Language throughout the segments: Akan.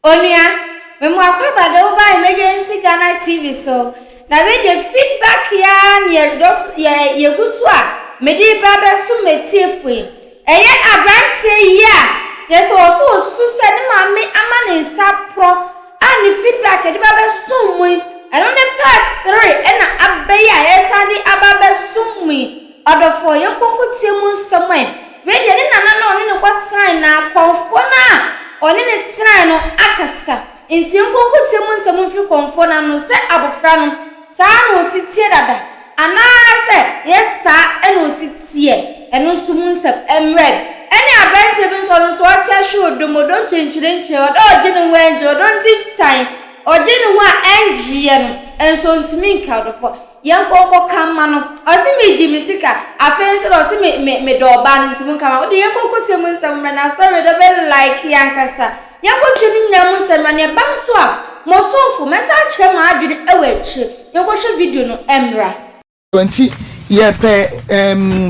Onia, when we are covered over Emergency Ghana TV, so now with the feedback here, ye guswa, medi baba sumetifwe. Yet a brand say, yeah, there's also Susan Mammy Aman in Sapro, and the feedback at Baba Sumwi, and on the part 3, and a Abaya, yes, and the Ababa Sumwi, or the 4 your Cocotimus somewhere. Ready, and I know what sign now, Confona. Only the sign of Akasa. In Tiunco Timun, some few confona no set abofrano. San will sit here. And I said, yes, sir, and will sit here. And no summons up and red. Any abandoned tables on the water should do more don't change or genuine or don't take time or genuine and so to me count of young Coco Camano. I see me Jimmy Sika. I fancy or see me door ban into Munkama. The young Coco Timun, some men are started a bit like Yankasa. Young Cotin Yamus and Mania Banswa. More so for message them, I did away. You watch a video no Embra. 20 year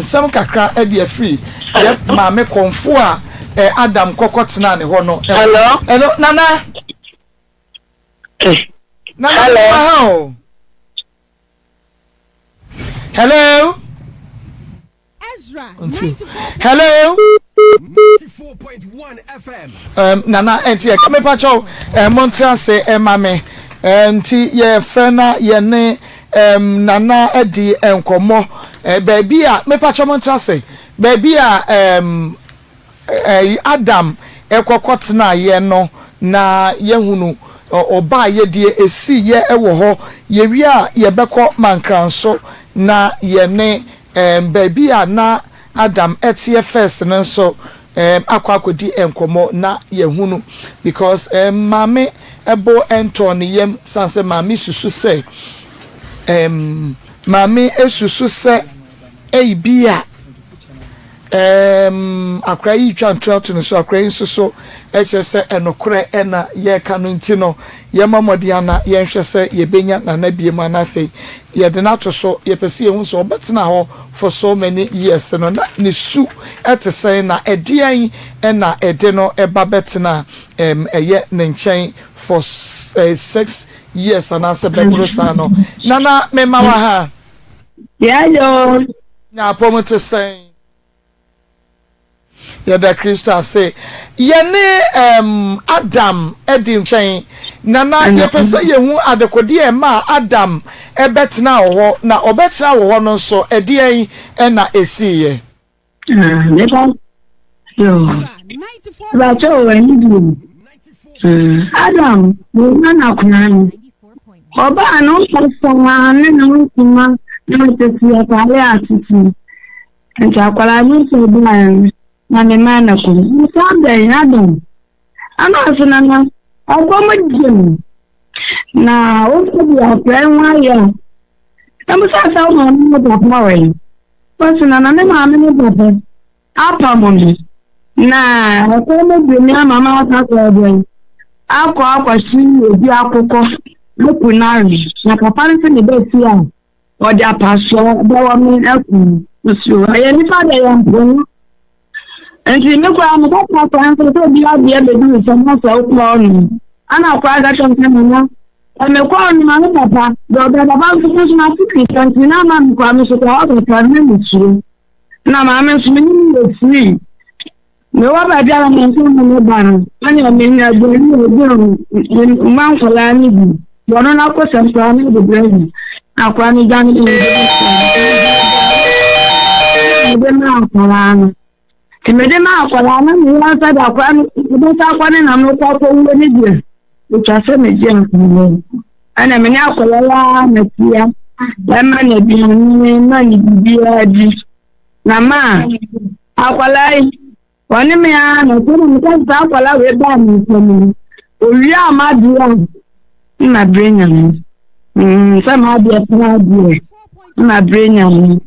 some kakra edia free. Yep, Mamma Confua Adam Cocotina Hono. Hello, Nana. Hello. Hello. Ezra. Hello. 94.1 FM. Nana enti e kame pacho Montreal say mame enti ye frena ye ne Nana edi enkomo baby a me pacho Montreal say baby a Adam ekokotena ye no na ye hunu oba ye die esi ye ewo ho ye wi a ye beko mankranso na ye ne baby a na Adam etie first no so akwakodi enkomo na ye hunu because mame ebo enton yem sanse mame susu se mame esusu se bia akra yi twan to so akra yi so se enokre ena ye kanu ntino ye mamodi ana ye hwe se ye benya na bie ma na fe ye de na to so ye pese ye hu so obetena ho for so many years no na ne su etese na edian ena ede no eba betena eye ne nchen for 6 years and ase bebro sano nana mema wa ha yo na promote say Yada Krista say yene Adam edin chain nana ye pese ye hu adekodi e ma Adam ebetena wo na obetena wo no so edien e na esiye never yo bacho wani Adam wo na kunan oba no so ne no kuma no te ya pale atutu nta kwala ni so ban na me mana ko sabe Adam ana sunana agomajin na o ko bi afenwa ya tamusasa o ma no do pawai sunana ne ma me no do apa momi na ko mo bi mi mama ta ko do akwa si obi akoko lokunari na papa nse ne be ti a o ja paso dawo mi aku so aye ni fa de yan bo enti me kwa mo ta kwa nse to bi a be do so mo so ko ni ana kwa ga to nse mo na me kwa ni ma no papa do be baba nse so na fikri enti na ma mi kwa mi so ko o ta ni mi su na ma me su mi ni free me wa ba dia mo nse mo no ba no ani o me nya do ni o man ko la ni bi wono na ko sem kwa ni do brain akwa ni jani ni de na akwala timede ma akwala na mi wa sa da kwa ni do sa kwa ni na mo kwa ko wo ni die o cha se me je nku ana me ni akwala la na tia la ma na bi ni na ni bi adi na ma akwala wani me ya na ko ni ka sa akwala we ba ni ko ni o wi amadu na brenya ni some have the idea. My brain, and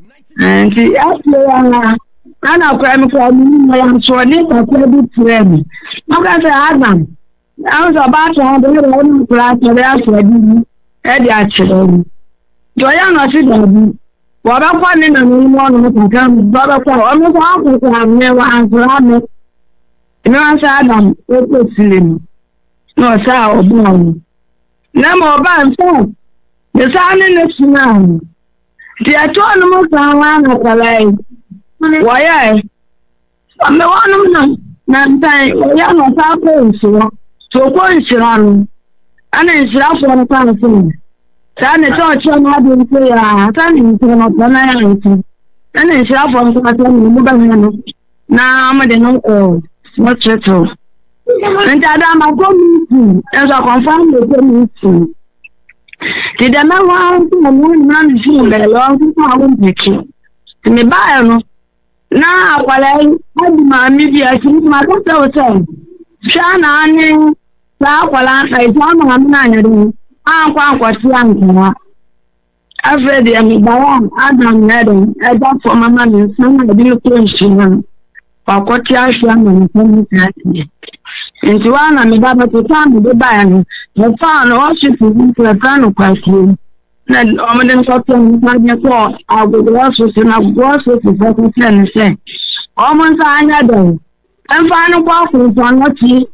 the after Anna crime for me, I am so neat a credit friend. How can I Adam? I was about to have a little class of the Eddie actually. Joanna said, what I'm finding a new one to come, but for almost half of them never answer me. No answer Adam, it was slim. no sa obo na mo ba nso the sound in the tsunami. The autonomous sound of the life. Why, I'm the one of them. Nantai, Oyan was our place, so points on. And it's rough on the person. San is all chum having to say, turning to an opponent. And it's rough on the person. Now I'm the no old. What's it? And I'm going as I confirm the meeting. Did the man want to run the field a long time? To me, buy no. Now, while I had my media, I think my doctor was saying, Shana, while I found my man, I'm quite young. I've read the Amibaran, Adam Nedden, I got for my money, some of the new question. For what you're young and into one and the Baba to come to buy the found worship is into a kind of question. Then Omen Coplan, I would also send up groceries to what and say, almost I know. And final boxes on what he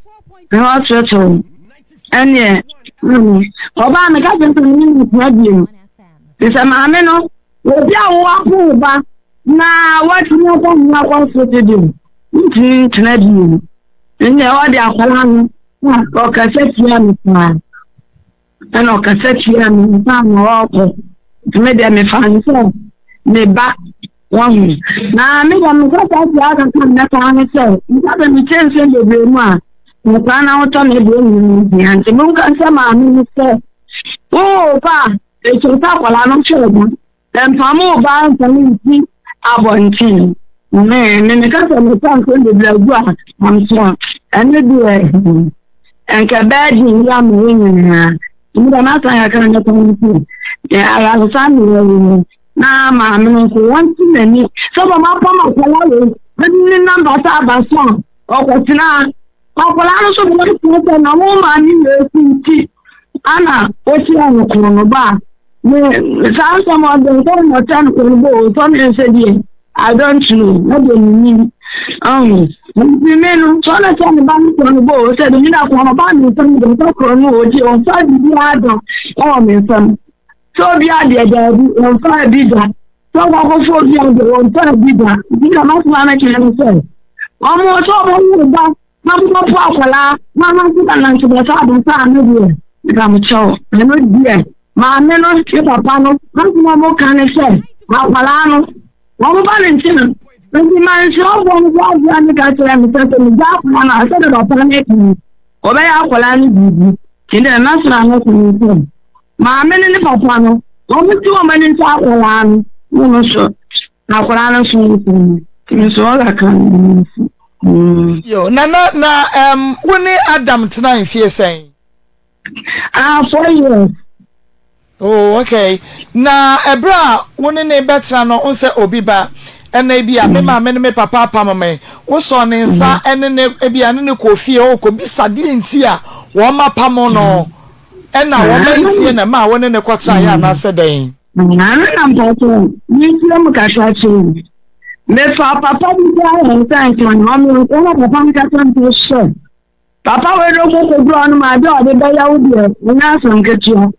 was settled. And yet, Obama got into the radio. It's a mamma, will be a walk over. Now, what you want to do? It's not you. In the order of Palan, or cassette yam, and or cassette yam, to make them a fine song. They back one. Now, I make them got out the other time that I myself. You got them chance in the room. You plan out on the room, and the moon can some minister. Oh, pa, it's a top while I'm sure. Then Pamo bound for me, Abontin. Man, and the cousin of the town could be blood. I'm sure. And you do it. And Cabadgy, young women. You don't matter, I can't get on. Yeah, I have a family. Now, mamma, one too many. So, my mama, but number of song. Oh, what's now? Papa, so what is it? No woman in the Anna, what's your bar? Some of them don't know 10 something said, I don't know. What do you mean? The men so I tell the bank on the boat said, you know, from a band with some of the talk on the 5 years. Oh, my son. So the idea that on 5 bigger. So I go for you on 5 bigger. You cannot manage yourself. Almost over that. Mamma, Papa, Mamma, to the father and son. I'm a child. I'm not dear. My men on Papa, no can I say. Malano. One Valentine. When the man saw one was the castle and the dark one, I said about planet. Obey our Polani, till the master not in him. My men in the Papano, only 2 men in South Olan, no, sir. Now, Polano soon, it's all I can. Yo, na when Adam tonight fear saying 4 years. Oh, okay. Na ebra woni ne betra no onse obiba ena bia me ma me papa pama me wo so ne nsa ene ne bia ne kofie o ko bisade nti a wo ma pamo no ena wo ma nti na ma woni ne kwatra ya na se den na mpato ni ti mo ka chachi me fa papa bi ya ntan kan no me ko papa mi ka tan to so papa we ro ko bro no ma de o de ba ya wo de na so nketia.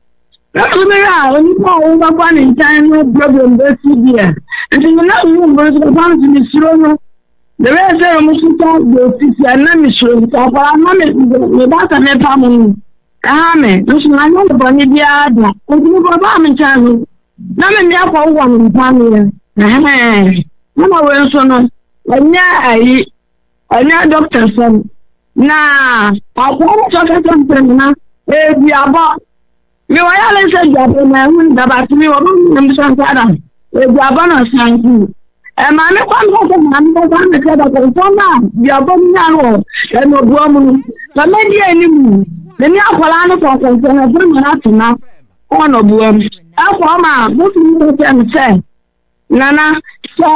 That's when you know one in time, no problem, that's here. And you know, you go to the bank in the throne. The rest of the the and let me show you. I'm not a family. Amen. Listen, I know the bunny the other. And you go back in time. None of them for one in family. No more so no. I know doctor son. Nah, I want to talk something now. If you are about. Me wa ya le se jabe na hu ndaba timi wo mu san sada e jaba na san ku e ma me kwa mo ko ma me kwa me ka da ko so na bi abo mi na ro e no bo mu na me di eni mu me ni akola no ko ko na bu mu na tuna o no bo mu akwa ma mo fi mi ko am se nana so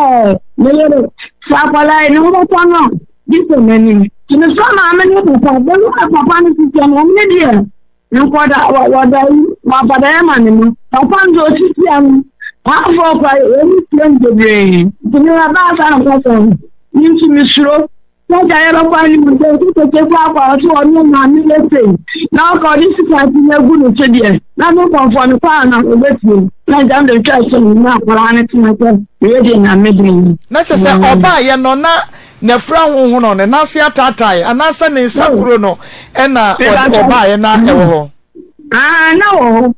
me le sa akola e no ko no di so me ni so na me ni ko papa ni ti ke mo ni di Nkwada wabada mani papa ndo titi am afọ kwa emi plan de brain tini na ba sa nkwasa nti misro Jayero kwani mde kike kwa watu wanu na milese. Na ko this party na gunu chedie. Na no conform kwa na obeti. Na jam the church na kwa na tinaka. Ready na medin. Na chese oba ye no na fra honho no ne na se atatai anasa ne nsakuro no e na oba ye na ewo ho. Na wo.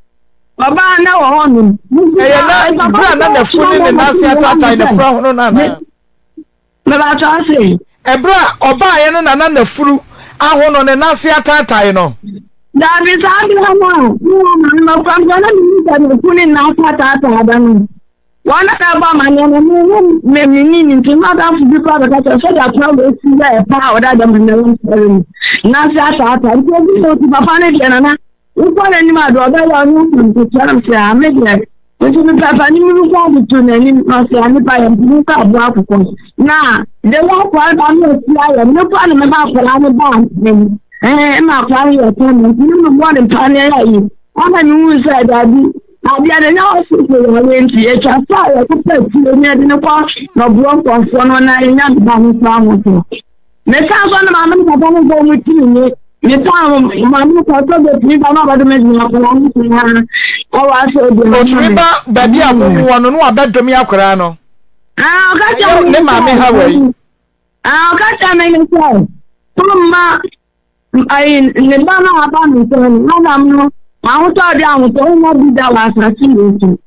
Oba na wo ho no. E na bra na funi ne na se atatai ne fra honho na na. Me ba cha se. Ebra oba ye na furu ahono ne nase atatai no Dabi sabi hama no kwangana ni da kuni na atatai da no wana ka ba manya na me minini ntima da fu bi pa da ka so da kwa we si da pa oda da manya na se atatai ko bi no ti papa ne de na uko na ni ma do da ya no ko tara se a me de Ojú papa ni mi ko butu na ni no se ani pa yan ni ka bu akoko. Na de wa kwa ba mi ti ayo ni pa ni me ba kwa ni ba ni. Ma kwa ni o tan ni mo mo ni pa ni ya yi. Ona ni wu se da bi. Abi ade na o se ko wa nti e cha fa ya ko pe ti ni ade ni kwa no bu on ko fo no na nya ba ni pa mo to. Me ka so na ma mi ka ba ni go mu ti ni. Me ta ma mi ko to be ti ba ma ba de me ni kwa ni na. Otumiba baby amuwo no no abedom yakora no. Okacha ne ma me ha wei. Okacha me ni so. Mama ai ne ba na aba mi so ni na no. Ma ho to de awon to no bi da wa sa ti ni so.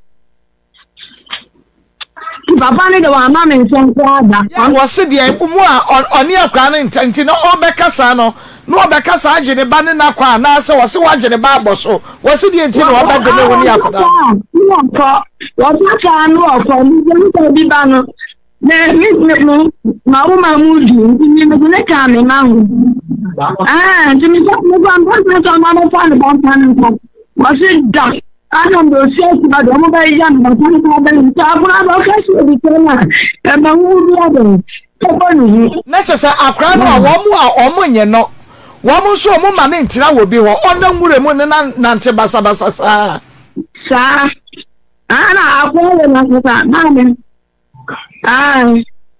Ki baba ni de wa ma me so ko ada. Wo se de mu a oni akora no ntanti no obekasa no. No obekasa age ne ba ne na kwa na se wo se wa age ne ba aboso. Wo se de nti no obede ne woni akoda. What's no of me bano? Ma mudi, me ne ka me mangu. Jimmy no go mama fan bon. Was it done? I don't know, say, but I'm very young, but I'm not Nature say akra no a omunye no. Womu so mo ma ne ntira wo bi ho. Onda nwure mu ne nante basa basa sa. Sa. Ana akwa na sa na me.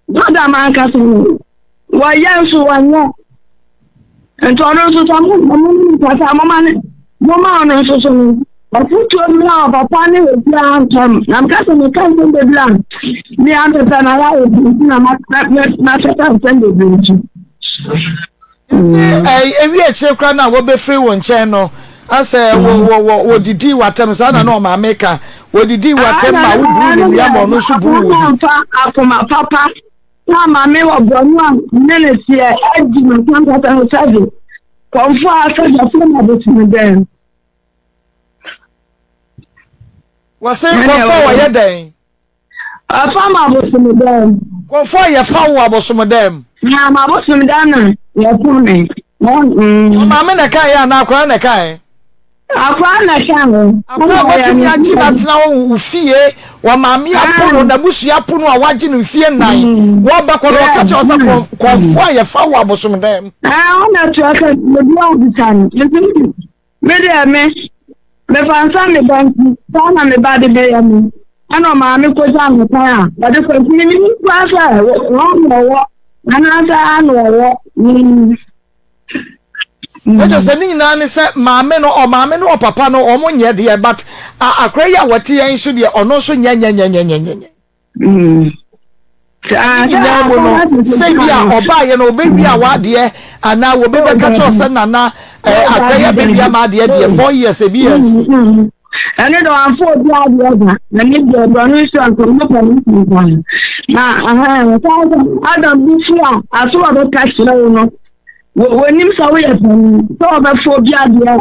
Doda man ka so. Wa yensu wanya. Ento no so mo ta mama ne. Mama no so. Afutu na papa ne we plan tam. Nam ka so me kan de plan. Mi ando sana la e na na tata sende bi. Ewi eche kra na wo be free won chen no ase wo didi watem sa na no ma meka wo didi watem ma wo buru ni ya mo no so buru wo akoma papa na ma me wo bonu am nene sie adi ma kan ta ho sabe konfo asa da fo na be timi den wo se konfo wo ye den afa ma bo timi den konfo ye fa wo abosom dem na ma bo timi den ya kune mama na kai ya na akwa na kai akwa na kan akwa batumi achi na tena wo fie wa mama ya pono na busu ya pono a waji no fie nan wo ba ko ka che osa konfo ya fa wo abosom dem ona to aka me do bisan me de me fansa me banki sana me ba de be ya me ana mama ko ja me pa ba de ko ni kwa sa wo Another no. Just saying, Nanny said, Mamma or Papa no or mon yet, but I cray ya what tea should be or no so yan. Say, or buy and obey me a wad dear, and now will be a catch or son, and now I cray a baby, my dear, 4 years a years. And it on 4 blood, and if the donation from the police. Now, I don't be sure. I saw the cash no. When you saw it, so the 4 blood,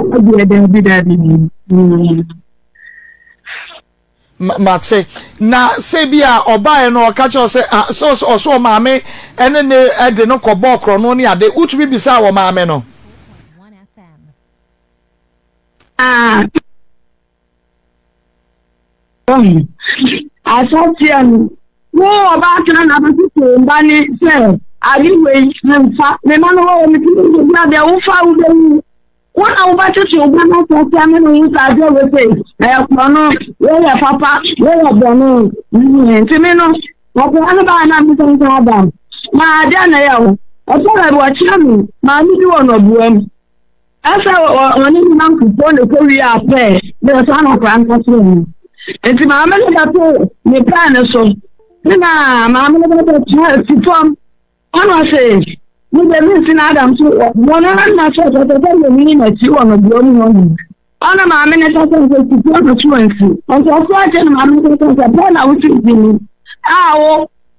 Matse, na sebia or buy no catch or say, so mammy, and then I did not call Bok or no near the which we be sour mammy no. I thought no about an Banny said, I didn't wait and fat the man who the found what about you? One of family who's I go with it. I have no, where papa, where Bono, Timino, what one about an Adam. My Daniel, ọ̀tọ́rọ̀ ẹ̀bùn ọ̀kyẹ́ mi máa ní bí wọn ọ̀bùwẹ̀ mu ẹ̀fẹ̀ ọ̀ní ní máa ń kúkọ́ ní kó rí àpẹ́ bí ọ̀sán náà kọ́ àǹkọ́ sí ẹ̀mí ètì màá mẹ́lẹ́ bá tó ní pẹ́ẹ́nì so nínú màá mẹ́lẹ́ bá tó tún ẹ̀ ti fọ́m ọ̀nà ṣe ní bẹ̀rẹ̀ mi sí ní Adam tó wọn náà ní aṣọ ọ̀tọ̀tọ̀ tó lè ní ìnẹ̀tì wọn ọ̀bùwẹ̀ mu wọn nù ọ̀nà màá mẹ́lẹ́ tó tó ti fọ́m ọ̀nà tó wọ̀n sí ọ̀tọ̀ ọ̀fọ̀ àjẹ́ ní màá mẹ́lẹ́ tó tó bẹ́ẹ̀ náà wọ́n ti dì ní àwọ̀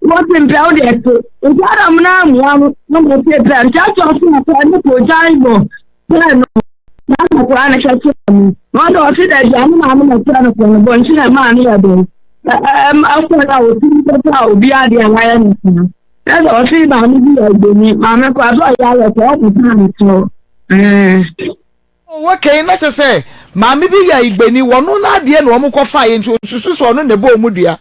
wọ́n ti ń bẹ́ ọ́ dẹ̀ tó ètò Adam náà mú wọn ní mo ti bẹ́ẹ̀ ní àjọ fún ọ̀pọ̀ ẹni kò já ìbọ̀ bẹ́ẹ̀ náà láti ọ̀pọ̀ ẹni kẹ́kẹ́ mi wọ́n dọ̀ sí ẹ̀jẹ̀ àmì màá mú ọ̀pọ̀ ẹni pọ̀ níbọ̀ ní sílẹ̀ máa ní ẹ̀dọ̀ ọ̀pọ̀ ẹ̀dá òtí ní pẹ́pẹ́ òbí adìẹ wáyé nìkan ẹ̀dọ̀ ọ̀sí màá ní bí ẹ̀gbẹ́ ni màá mẹ́kọ̀ àbọ̀ ìyá rẹ̀ tọ́ ọ̀pọ̀ táàmì tó. Okay, na che say maami bi ya igbeni wono na ade na omo kofa ye nti osusu so no ne bo mu dua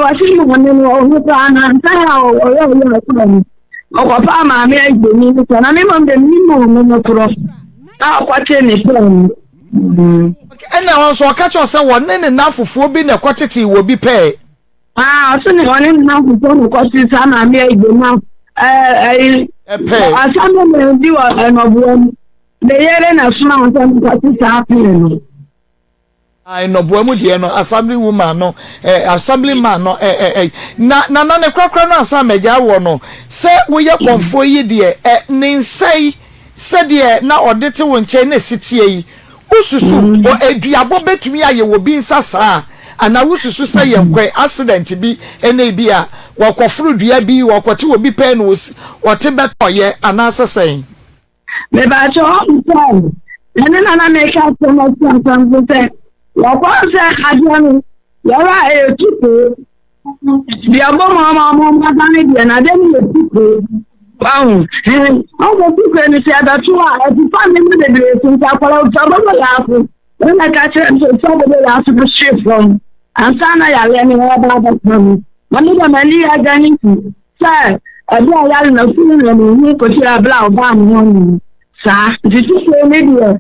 wasi mo ne no o pa na nta o yo ko ni o ko pa maami igbeni ni so na mi mo de mi mo no pro ta o kwate ni plan ena won so ka cho say won ne na fufuo bi na kwatete wo bi pe so ni won ne na fufuo no kwatete sa maami igbeni asamo me ndi wa enobuam de yere na suma ntan kwati sa apelo ai no boamu de no assembly woman no assembly man no na ne kwakra no asa meja wo no se wo ye konfo yi de ne nsai se de na odete wo nche na sitie yi ususu o eduabo betumi aye wo bi nsasa ana ususu se ye nkwe accident bi ene bi a wakofuru dua bi wakote wo bi pe no wote betoye ana sesen me ba cho ntan ene na make up so much something wakose hajani yara tuko dia bo mama tani dia na dem le tuko wow o go tuko ni se ada tuwa e ti fa mi de de so ta kwala o ta bo la fu na ka che so bo la fu the shift from ansana ya le ni wa ba from mani da mali ya gani tu sa abi ya na fu ni ko ti abla o ba mi won sa ti tu so ni dia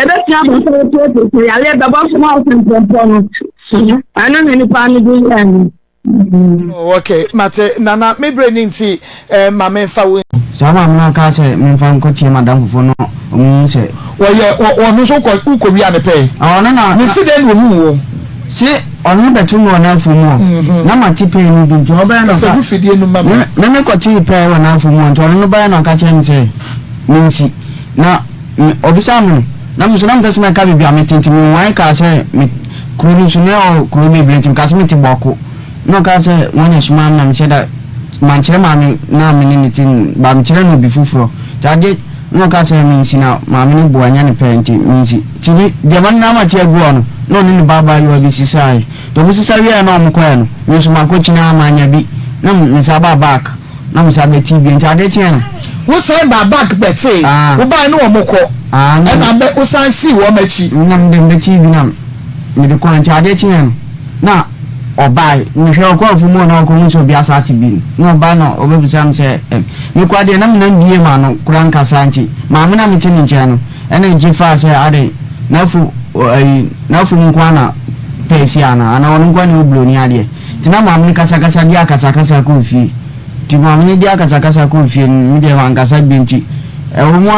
ebe ti abo so to ya le da ba so ma o tin no ana ni pa ni bi ya okay mate nana me brain nti ma me fa we sama mna ka se me fa nko tie madam fofo no mu se wo ye no so ko wi ame pe ona na ni si den wo mu wo si onu betu no na afu mu na mati pe ni bi jo ba na se bu fidie no ma me ko ti pe wa na afu mu nto no ba na ka che mi se minsi na obisa mu na musulam pesma ka bi ametinti mu wan ka se me kroni sune o kroni blentim ka se me ti boko no ka se won yeshma na me cheda man chere mami na me ni meeting ba me chere no bi fufuro tade no ka se mi sina mami ni buanya ne penti minsi tibi de man na ma ti agu no ni baba yo bi sisai to bi sisai ya na mo kwa no me so ma ko china ma nya bi na me sa ba back na me sa be tv tade chena wo say ba back bete wo ba no mo ko na be wo san si wo machi nam de tv na me de ko tade chena na obai ni hwe ko afu mo na ko nso bia sa ti bi no ba no obebisa m se mi kwa de na me na biye ma no kuran kasa nti ma me na me tini nche no ene nji fa se ade na fu nkwa na pesiana ana won nkwa ni oblo ni ade ti na ma me kasa dia kasa ko fi ti ma me dia kasa ko fi mi de wan kasa bi nti wo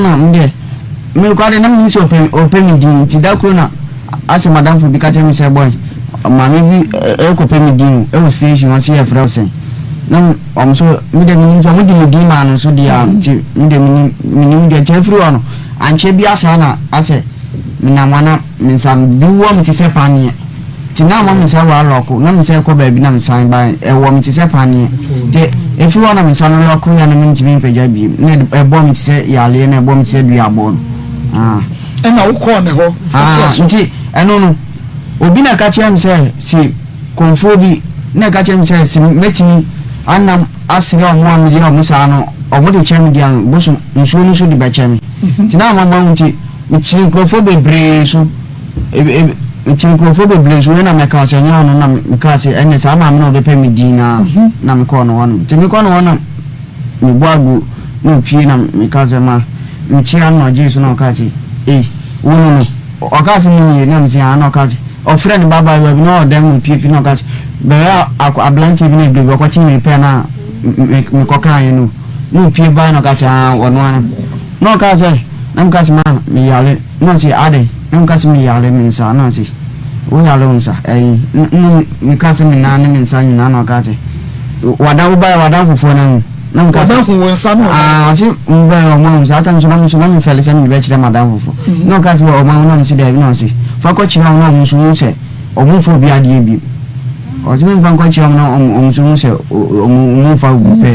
na mde mi kwa de na me so open mi di ti da kro na ase madam fu bi ka che mi se boy mami bi ko pe mi din e wo station won se e frausen na so mi de mi nso mo di mi din ma no so dia ti mi de mi de chefru ono anche bi asa na ase mi na mana mi sam bi wo mi ti se panie ti na mo mi se wa loko na mi se ko ba bi na mi san ba e wo mi ti se panie de e fi wo na mi san loko ya na mi ti mi peja bi na e bo mi ti se ya le na e bo mi ti se du ya bo e na wo ko ne ho nti eno no obi na ka chem se si konfobi na ka chem se si metimi anam asire o mo amje o musa no o mo de chem dian bosu nso ni so di ba chem tina mama nti mi konfobi bre so chiri konfobi bre so na me ka se nya no na me ka se ene sa ma me no be pe mi dina na me ko no won ti mi ko no won mi boagu no pie na me ka se ma mi chi an no jesu no ka se wono o ka se mi na mi se an no ka se o friend baba we no dem pie fi no ka be ablanti bi na bi ko ti mi pe na me kokan no no pie ba no ka cha wono an no ka say nam ka ma me yale no si ade nam ka me yale me sa no si wo yale unsa no me ka se me na ne me sa ni na no ka say wada wo ba wada fufo na nam ka wada hu wonsa no ati mba o ma sa tan so na me fele se me be chire madam fufo no ka se o ma no si de no si fa ko chi na no so se o mu fo bi ade bi o ti me fa ko chi na o so se o mu fa bu pe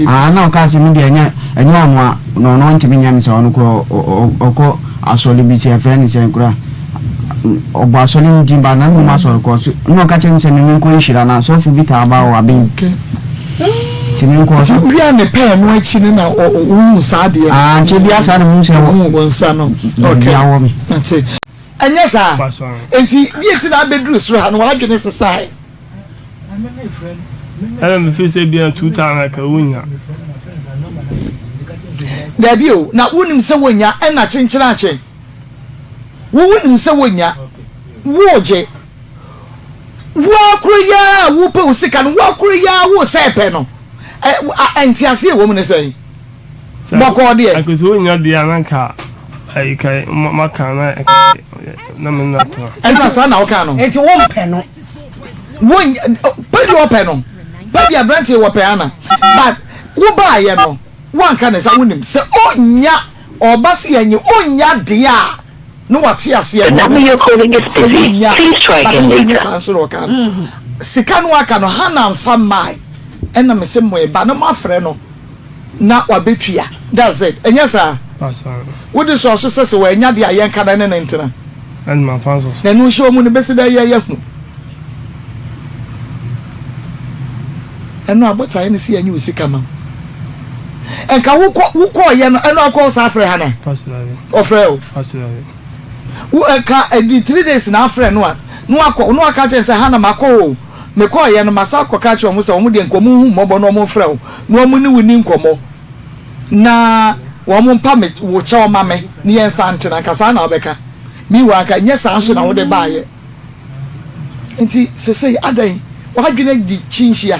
na ka se me de enya mo no ntimi nya me se ono ko o asoli bi se friend se nkura obo asoli ndi ba na mo asoli ko no ka che se me ko nhira na so fu bi ta ba wa bi timi ko so bia ne pe no achi ne na o sa de che bia sa ne mu se wo nsa no okay ya wo mi ati enya sa enti die ti na bedru sro ha no wa dwene sesai me fi se bia 2000 ka wunya Dabio na wonim se wonya na chenchira ache wonim se wonya woje wo akroya wo pe usika no wo akroya wo sepe no enti ase wo mu ne sei boko de akoso wonya de ananka ai kai makana na me na to enti sa na wo ka no enti wo mpe no wonya pe wo pe no pe bia branche wo pe ana but wo ba ye no wan ka ne sa wonim se onya obase yenye onya de a no wate ase e number you're calling is busy. Please try again later. Sika no aka no hana mfa mai ena me se moye ba no mafre no na wabetua that's it enya sa wo de so se we nya de ayen ka da ne ntina and my fans na no show mu ne besi da ye hu eno abota ne se anya usika ma enka wo ko ye no eno akọ sa afre ha na ofre o wo enka every 3 days na afre no a no aka che se ha na makọ me ko ye no masa ko ka che o mu se o mu de nkomu hu mobo no mo frɛ o no mu ni wuni nkomo na wo mo mpa me wo che o ma me ni yen sa ntena ka sa na obeka mi wa ka nye sa nso na wo de ba ye enti se adan wa dwene di chinhia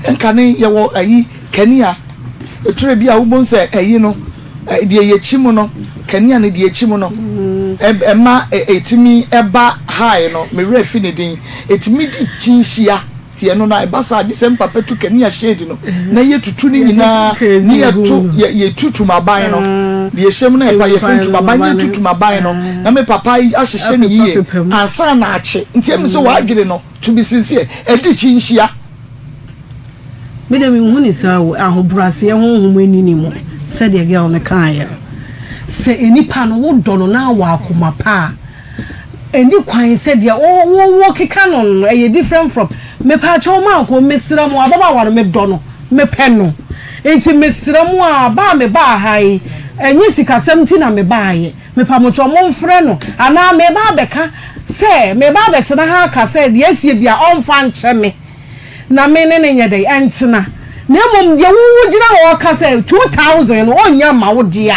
enka ne ye wo ayi kania eture bia wo bon se ayi no de ye chimu no kania ne de chimu no ema etimi eba high no me refi ne din etimi di chinhia tie no na eba sa gisem papa tu kania shade no na ye tutu ni nyina ni ye tutu maban no de ye shem na eba ye fintu maban ye tutu maban no na me papa ahihye ne yiye ansa na ache ntie me so wa adwene no to be sincere edi chinhia me dem hu ni sa wo ahobrase honhom anini mu said the girl ne kan ya se enipa no wo do no na wa akoma pa eni kwan said ya wo keka no e different from me pa cho ma ko mesira mu ababa wa no me do no me pe no enti mesira mu aba me ba hai enyi sika 70 na me ba ye me pa mo cho mo mfre no ana me ba beka se me ba betena ha ka said yes ye bia onfa nche me na me ne nye dey entina na mom de wo gira wo ka say 2000 onya ma wo dia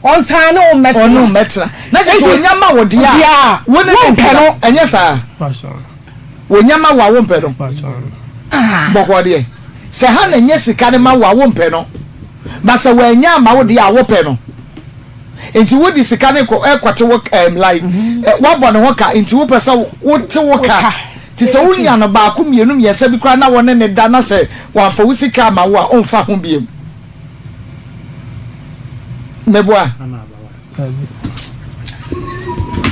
on sa na o metra onu metra na je onya ma wo dia wo ne pe no enye sa onya ma wa wo pe no boko de se ha na nye sika ne ma wa wo pe no ba se wo enya ma wo dia wo pe no enti wo di sika ne ko ekote wo like wo bo ne ho ka enti wo pesa wo te wo ka ti se unya no ba ku mienum yesa bi kra na wona ne da na se wa fa usika ma wo a onfa ho biem meboa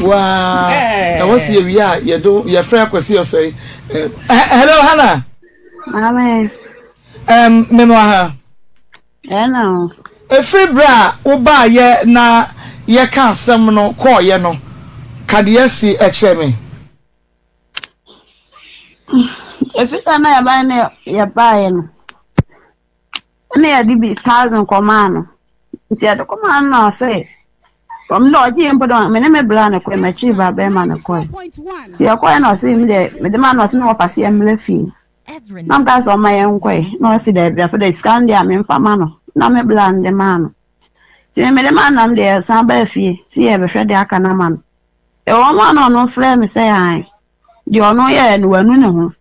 wa na wasi ye wi a ye do ye fra kwesi yo say hello Hannah Mama memo ha hello efibra wo ba ye na ye ka asem no call ye no kadesi e kire me if it na ya ba ne ya ba ye no ne ya di bi 1000 komano nti ya komano na say from no ji empo don me ne me bla na ko me chi ba be ma na ko si ya ko na say me de ma no say no fa se emle fi nam ka so ma ye nko no si de bia for the scan dia me fa ma no na me bla de ma no ti me de ma nam de san ba fi si e be hwe de aka na ma no e wo ma no no frɛ me say ai di ono ye no wanu ne ho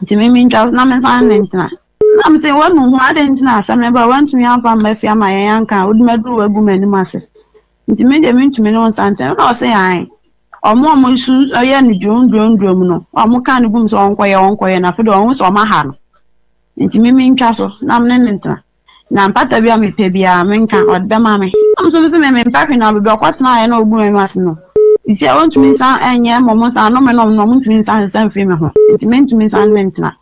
nti me ntwa na me san ntina na me say what no ho ade ntina asam na ba want me ampa mafia ma yan kan odumadu wagu manim ase nti me de me ntumi no santen na o say an omo su oye ni drum no omo kan gum so onkoye na fedo on so ma ha no nti me ntwa so na me ntina na mpata bia me pe bia me nka odbe ma me am so me mpahwe na be kwatna aye na ogu manim ase no isi I want to mean san enye momo san no me no ntumi san san fi me ho nti me ntumi san ntina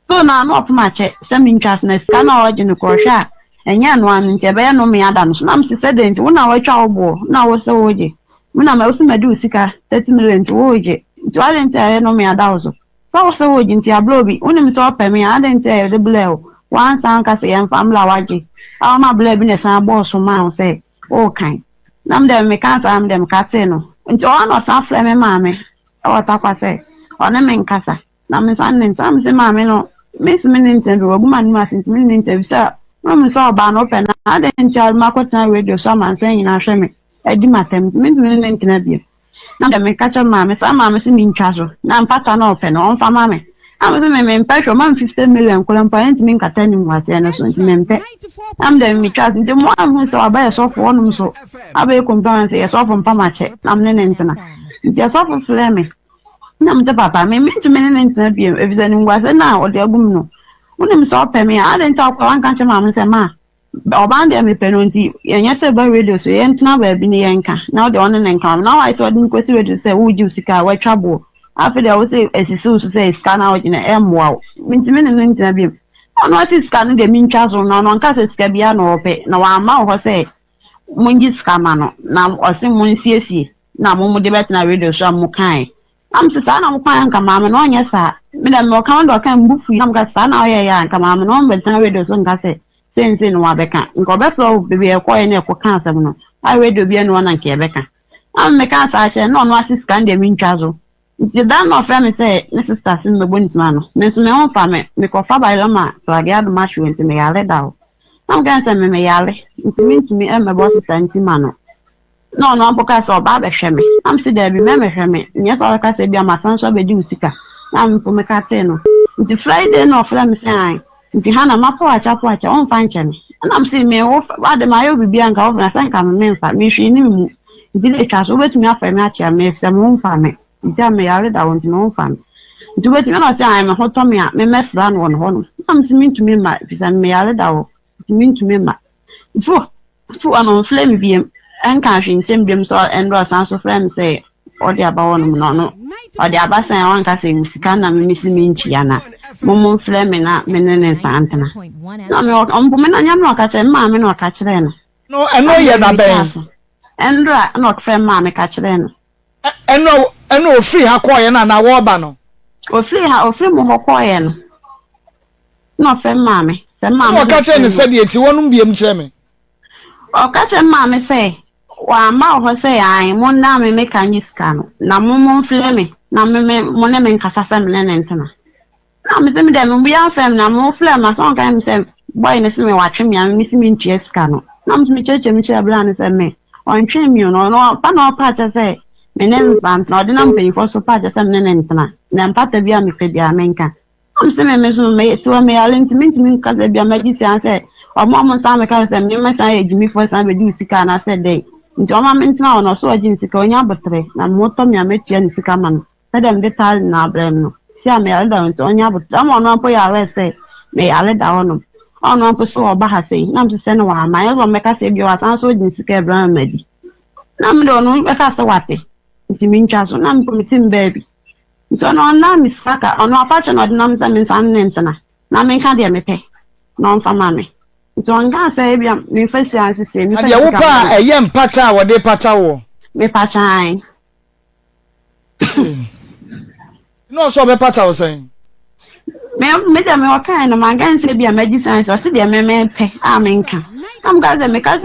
so na no opma che se me ntwa na ska na oje ne ko hwa enye no an nti be no me ada no so na me se de nti wo na wo twa obo na wo se woje mo na me wo se madu sika 30 million nti woje nti wa de nti aye no me ada ozo so wo se woje nti abrobi wo ni me so pa me ada nti aye de bleo wan san ka se yan famla waje aw ma bleo bi ne san boss ma say o kan nam de me kan sa am de me ka se no nti o no san frɛ me maame o ta kwase o ne me nkasa na me san ne ntam te maame no me se me ne ntam bi wagu manu ase nti me ne ntam sa no me so ba no pe na ade nti al makota radio so man san nyina hwɛ me edi matem nti me ne ntina bi na de me ka cha maame sa maame se me ntwa so na mpata na o pe no on fa maame am se me mpahwe man 50 million kola mpa nti me nkata ni mwase na so nti me mpe am de me twa nti mo am so aba so fo onum so aba e compliance ye so fo mpa mache am ne ntina nti so fo fleme na mte papa me nti me ne ntina bi e visa ni mwase na o de agum no wonim so pe me ade nti akwa wan kan che ma me se ma oban de me pe no nti yenye se ba radio so ye ntina ba bi ni yenka na o de on ne nka na wa ite o din kwesi radio se wo ji usika wa twabo after there was a sisu so say scan out in wow mintimi ne ntina bi ono ati scan de mintwa so na no nka se ska bia na ope na wa ma ho say munji scam no na osi munsiesie na mo de bet na radio so am kan am se sa na mo kan nka ma me no nya sa me da me kan do kan bufu na nka sa na oye ya nka ma me no bet na radio so nka se sense no wa beka nka be flow bebe e ko ye na e ko kan asem no a radio bia no na nka e beka am me kan sa che no ati scan de mintwa so the dan no friend say my sister sin me bonitma no me so me on fa me ko fa ba ma plagiado match wenti me yale dawo am gan say me yale ntimi e me boss sister ntima no no apoka so ba be hwe me am si da bi me hwe me nye so ka say bia ma san so be di usika am po me ka te no nti Friday no friend me say ai nti hana mapo acha on fa nche me am si me wo ba de ma yo bibia nka wo na san ka me mfa me hwe ni mu nti le twa so betumi afa me acha me se mo mfa me nti me yale da won ti no fan nti betumi na say ai me hoto me a me mesra no won ho no am si mintumi ma bisa me yale da wo nti mintumi ma fu anon flame biem an ka hwe ntem biem so endo san so flame say odi aba won no odi aba san wan ka say musika na me misi me nchia na momo flame na me ne santana na me on bu me na nyam no ka che ma me no ka kire no no eno ye da ben endo no flame ma me ka kire no eno ofri ha koye na wo ba no ofri mo ho koye no fe mame se mame o ka che ni se de ti wonum biem kire me o ka che mame se wa ma ho se ai mo na me ka nyiska no na mo mfle me na me mo ne me nkasa se me ne ntena na me se me de me bia fem na mo fle ma so kan me se boy ne se me wa twe me am me se me ntwe ska no na me cheche me kire bla ne se me on twe me no pa no pa che se menen van no de nam pe for so pa just am nenen tana na mpata bia me pe bia menka am se me so me to me alentiment min ka bia magisi an se o mo sa me ka se me me sa ejimi for sa be di sika na se dey nti o ma mentina ono so agin sika onya botre na mo to me ametia ni sika man se dem de tal na brem no si am ya da nti onya botre am ono po ya we se me ale da ono po so oba ha se na me se no wa ma yo me ka se bia wa san so agin sika brem madi na me do no me ka se wate nti mincha so na mpomitim baby nti ono na misaka ono apache no de na msa minsan nentana na menka de mepe na onfa mame nti onga say bia me fasi ansese me fasi wo pa eye mpata wo de pata wo me pacha ai no so be pata wo say me de me wakan na mangan say bia medicine so se de me pe amenka am ga ze me kan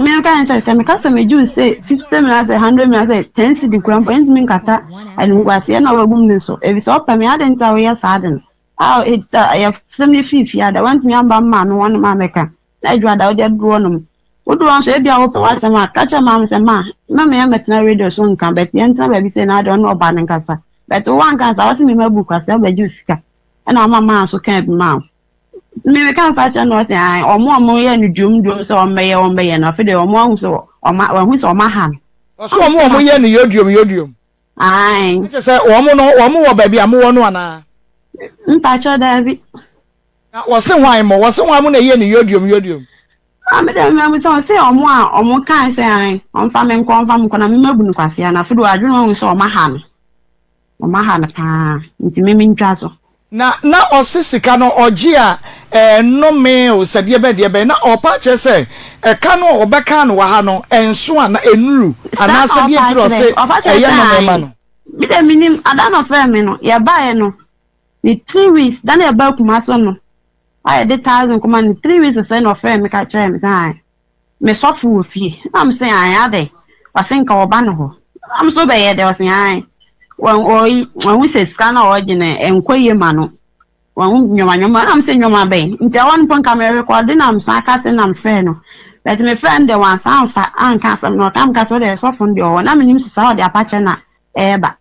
say me ka say me ju say 50 minutes 100 minutes 10 cedi kura point min kata anu gwase na wagum ne so e bi so pa me aden ta we ya saden ah it's ya 75 ya da want me amba ma no one ma meka na jwa da odi aduro no odu an so e bia wo pa wa se ma kacha ma me se ma me ya metna radio so nkan bet yen ta ba bi se na do no ba ne nkasa bet one kan sa wa se me mabu kwase ba ju sika and our mamma so can't be mouth. Me can't catch no say or more yen dum so may and after the among so or my who's on my hand. So more yen yodium. Aye. Just say one more baby, I'm one. Mpacho David. Was why more was one yen yodium. I mean, say or more kind say on farming confirm can I remember Quasiana food I don't know so my hand. On my hand, into me trazo. Na osisika no ogia no me o sadie be na opa che se ka no obeka no wa ha no enso a na enuru ana sadie tiro se eye no me ma no me dem minim ada no fe me no ya ba no ni 3 weeks dan ya ba kuma so no I dey 1000 kuma ni 3 weeks se no fe me ka che me sai me sofu wo fie am say an ade wa think oba no ho am so be ye dey was yan when we say scanner origin enkoye ma no wan nyoma am say nyoma be nti awon pon camera recording am sa cutting am fair no but me friend the one sound fa an ka some no kam ka so dey so fun dey o na me nim sa dey apache na eba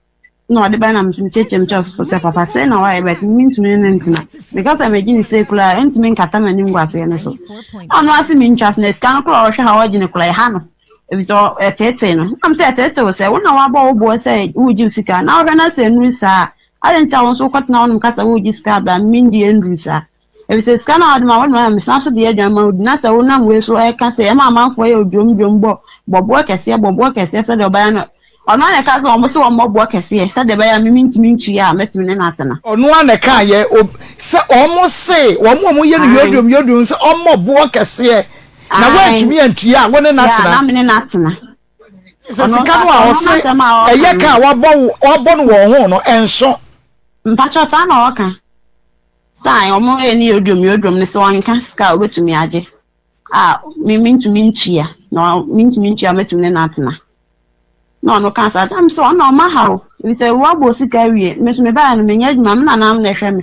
no dey ba na me chechem just for say papa say na why but me ntumi ntina because I imagine say kula ntumi nkata ma nim gwase ne so ono asi me interest na scan kula o hwe ha origin kula ha no if so tete no am say tete we say wona wa ba obo say uji sika na organize say nru sa I tell so cut na on kasa uji sika ba mindi nru sa if say scan na ma wona me san so de agya ma na say wona we so e ka say e ma manfo ye odwom bobo kese say de ba na ono na ka so o mo so o mo bo kese say de ba ya mintimi ntwi a metimi ne na atena ono na ka ye say o mo say o mo ye no yodum say o mo bo kese na wantumi antua wona natena na me natena sika no a o se eye ka wabɔ no wo ho no enso mpacha fa na oka sai omo eni yodum ne so anka sika obetumi age mintumi ntua na mintumi ntua metumi ne natena no kan sa am so no ma hawo we say wabo sika wie me so me ba no me nya adwuma me na na me hwɛ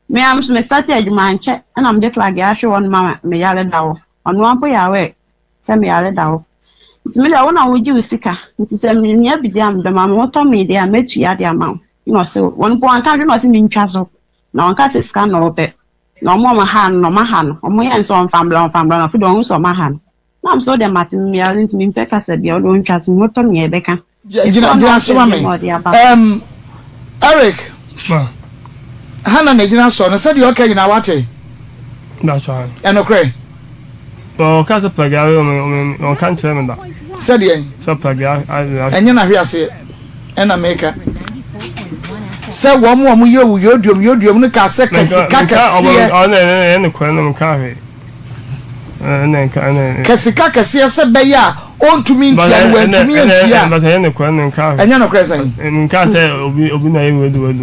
me am so me start adwuma nche na me de flag ya hwe won mama me yale dawo ono ampo ya we se me yale dawo ntimi da wona woji usika nti se me nya bidi am de mama woto me de amechi ya de ama no se won po anka no se me ntwa so na onka se scan no be na omo ma ha no ma ha no omo ye nso on famla na fi do so ma ha no na am so de matin me yale ntimi mfe kasa bia o do ntwa so woto me e beka jina so me Eric Hana na jina so no se de okay na wate that's right enokre o ka se plagare o kan chere me da se de se plagare enye na hwe ase ena meka se wo mo yodum no ka se kasika kase ne kwa no ka hwe kasika kase se be ya ontumi ntia no antumi ntia ba se ne kwa no ka hwe enye no kresan nka se obi na yewedu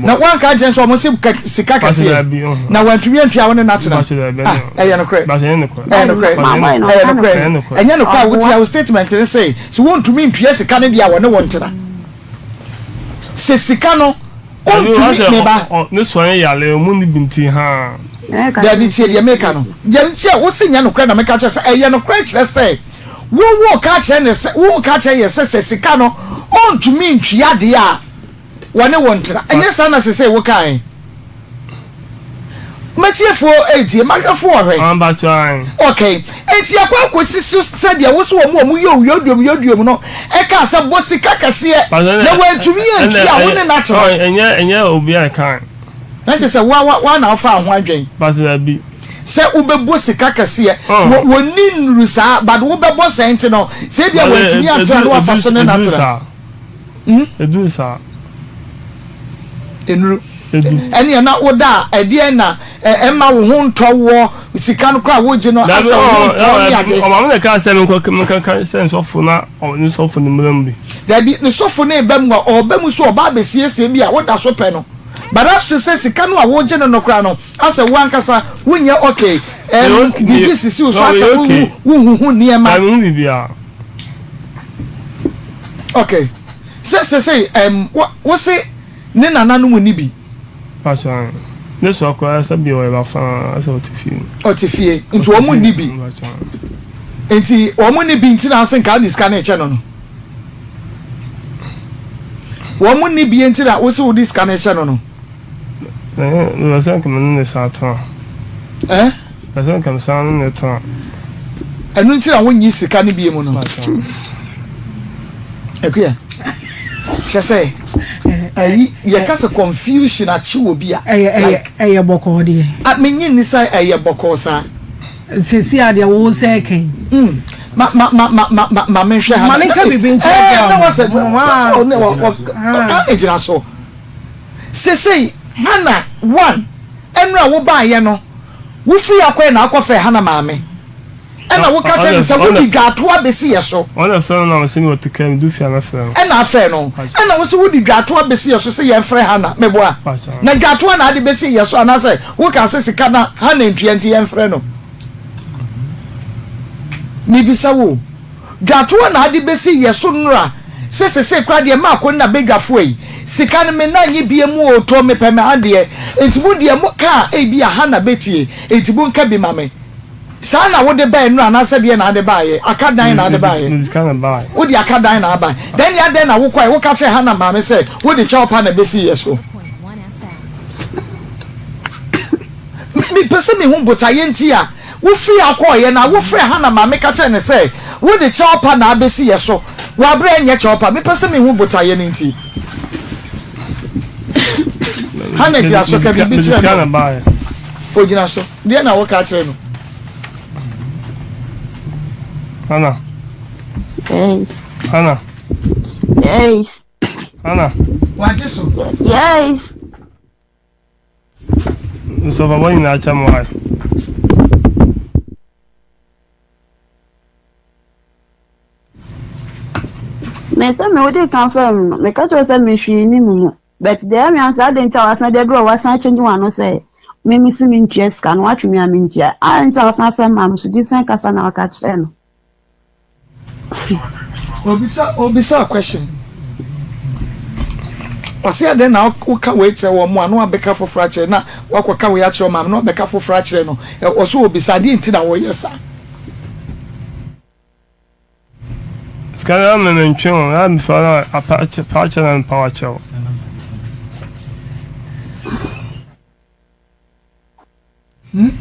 na wan ka je so mo se kasika kase na wantumi ntia wona natena enye no kre ba se ne kwa enye no kwa wuti our statement they say so wontumi ntia sika ne dia wona wontena se sika no ontumi ne ba ne so yen yale mu ni binti ha da bi tie de meka no je ntia wo se nya no kre na meka che se enye no kre kire se wo ka che ne se wo ka che ye se sika no ontumi ntwia de a wone wontena enye sa na se se wo kan matiefo etie mahwefo ohwe amba twan okay etie akwa sisi stadia wo so wo mu yodum no e ka se bo sika kase na wantumi antia wone na tena enye obi a kan na je se wa na fa ho adwen pastor bi se ubebo sika kase woni nuru sa but wo bebo sent no se bia wantumi antia no afa so ne na tena edu sa enuru eni na oda ede na ema wo ho ntowo sika no kwa wo je no asa wo ntowo ya de o ma me ka se me ka sense of na o ni so fo ni mrambi da bi ni so fo na eba mu o ba mu so o ba be siesie bi a wo da so pe no but as to say sika no a wo je no kwa no asa wo ankasa wonye okay bibi sisi so asa wo ni ema ba mu bibia okay say wo say ne nana no mu ni bi pastor ne so akwa sabi o ba fa asa otifie nti o mu ni bi nti o mu ni bi nti na asen ka diska na eche no o mu ni bi nti na wo se wo diska na eche no we say come no sato we say come san no to enu nti na wonyi sika ne bie mu no ekuya chese ye kasa confusion achi obi a eye boko de menyin ni sai eye boko sa sesi ade wo se ken ma menhwe ha ma menka bibi nche na wase ejira so sesi hana one enra wo ba ye no wo fi akwa na akwa fe hana maame ena wo ka che se wo di dwato abesi ye so ona fe na se mi otuka du fi na fe ena fe no ena wo se wo di dwato abesi ye so se ye fre hana meboa na dwato na ade besi ye so ana se wo ka se sika na hana ntwenti ye fre no mi bisa wo dwato na ade besi ye so nra se kwa de ma ko na begafo yi sika ne me na nyi bie mu o to me peme ade entibu de mo ka e bia hana betie entibu nka bi mame sana wo de ba nu ana se de na ade ba ye akadan na ade ba ye wo de akadan na aba then ya den na wo kwai wo ka che hana mame se wo de chaw pa na besi ye so mi pese mi hu botaye nti a wo fi akoye na wo frɛ hana mame ka che ne se wo de chaw pa na besi ye so wa bra nye chaw pa mi pese mi hu botaye nti hana ti aso ka bibi ti na ba ye o jina so de na wo ka che no Ana. Yes. Ana. Yes. Ana. What is so? Yes. So va boni na chamo ai. Me say me would confirm. Me catch say me hwi ni mu. But there me answer den ta wasan de bro wasan change one no say. Me miss me interest kan watch me am intia. I enta wasan friend am so different kasa na catch no. Obisa question. Osia den na uka we che wo mo anu abeka for fracture na wakoka we ache o mam no beka for fracture no oso obisa di nti na wo yesa. Skala men nchon am fara apache na power chow.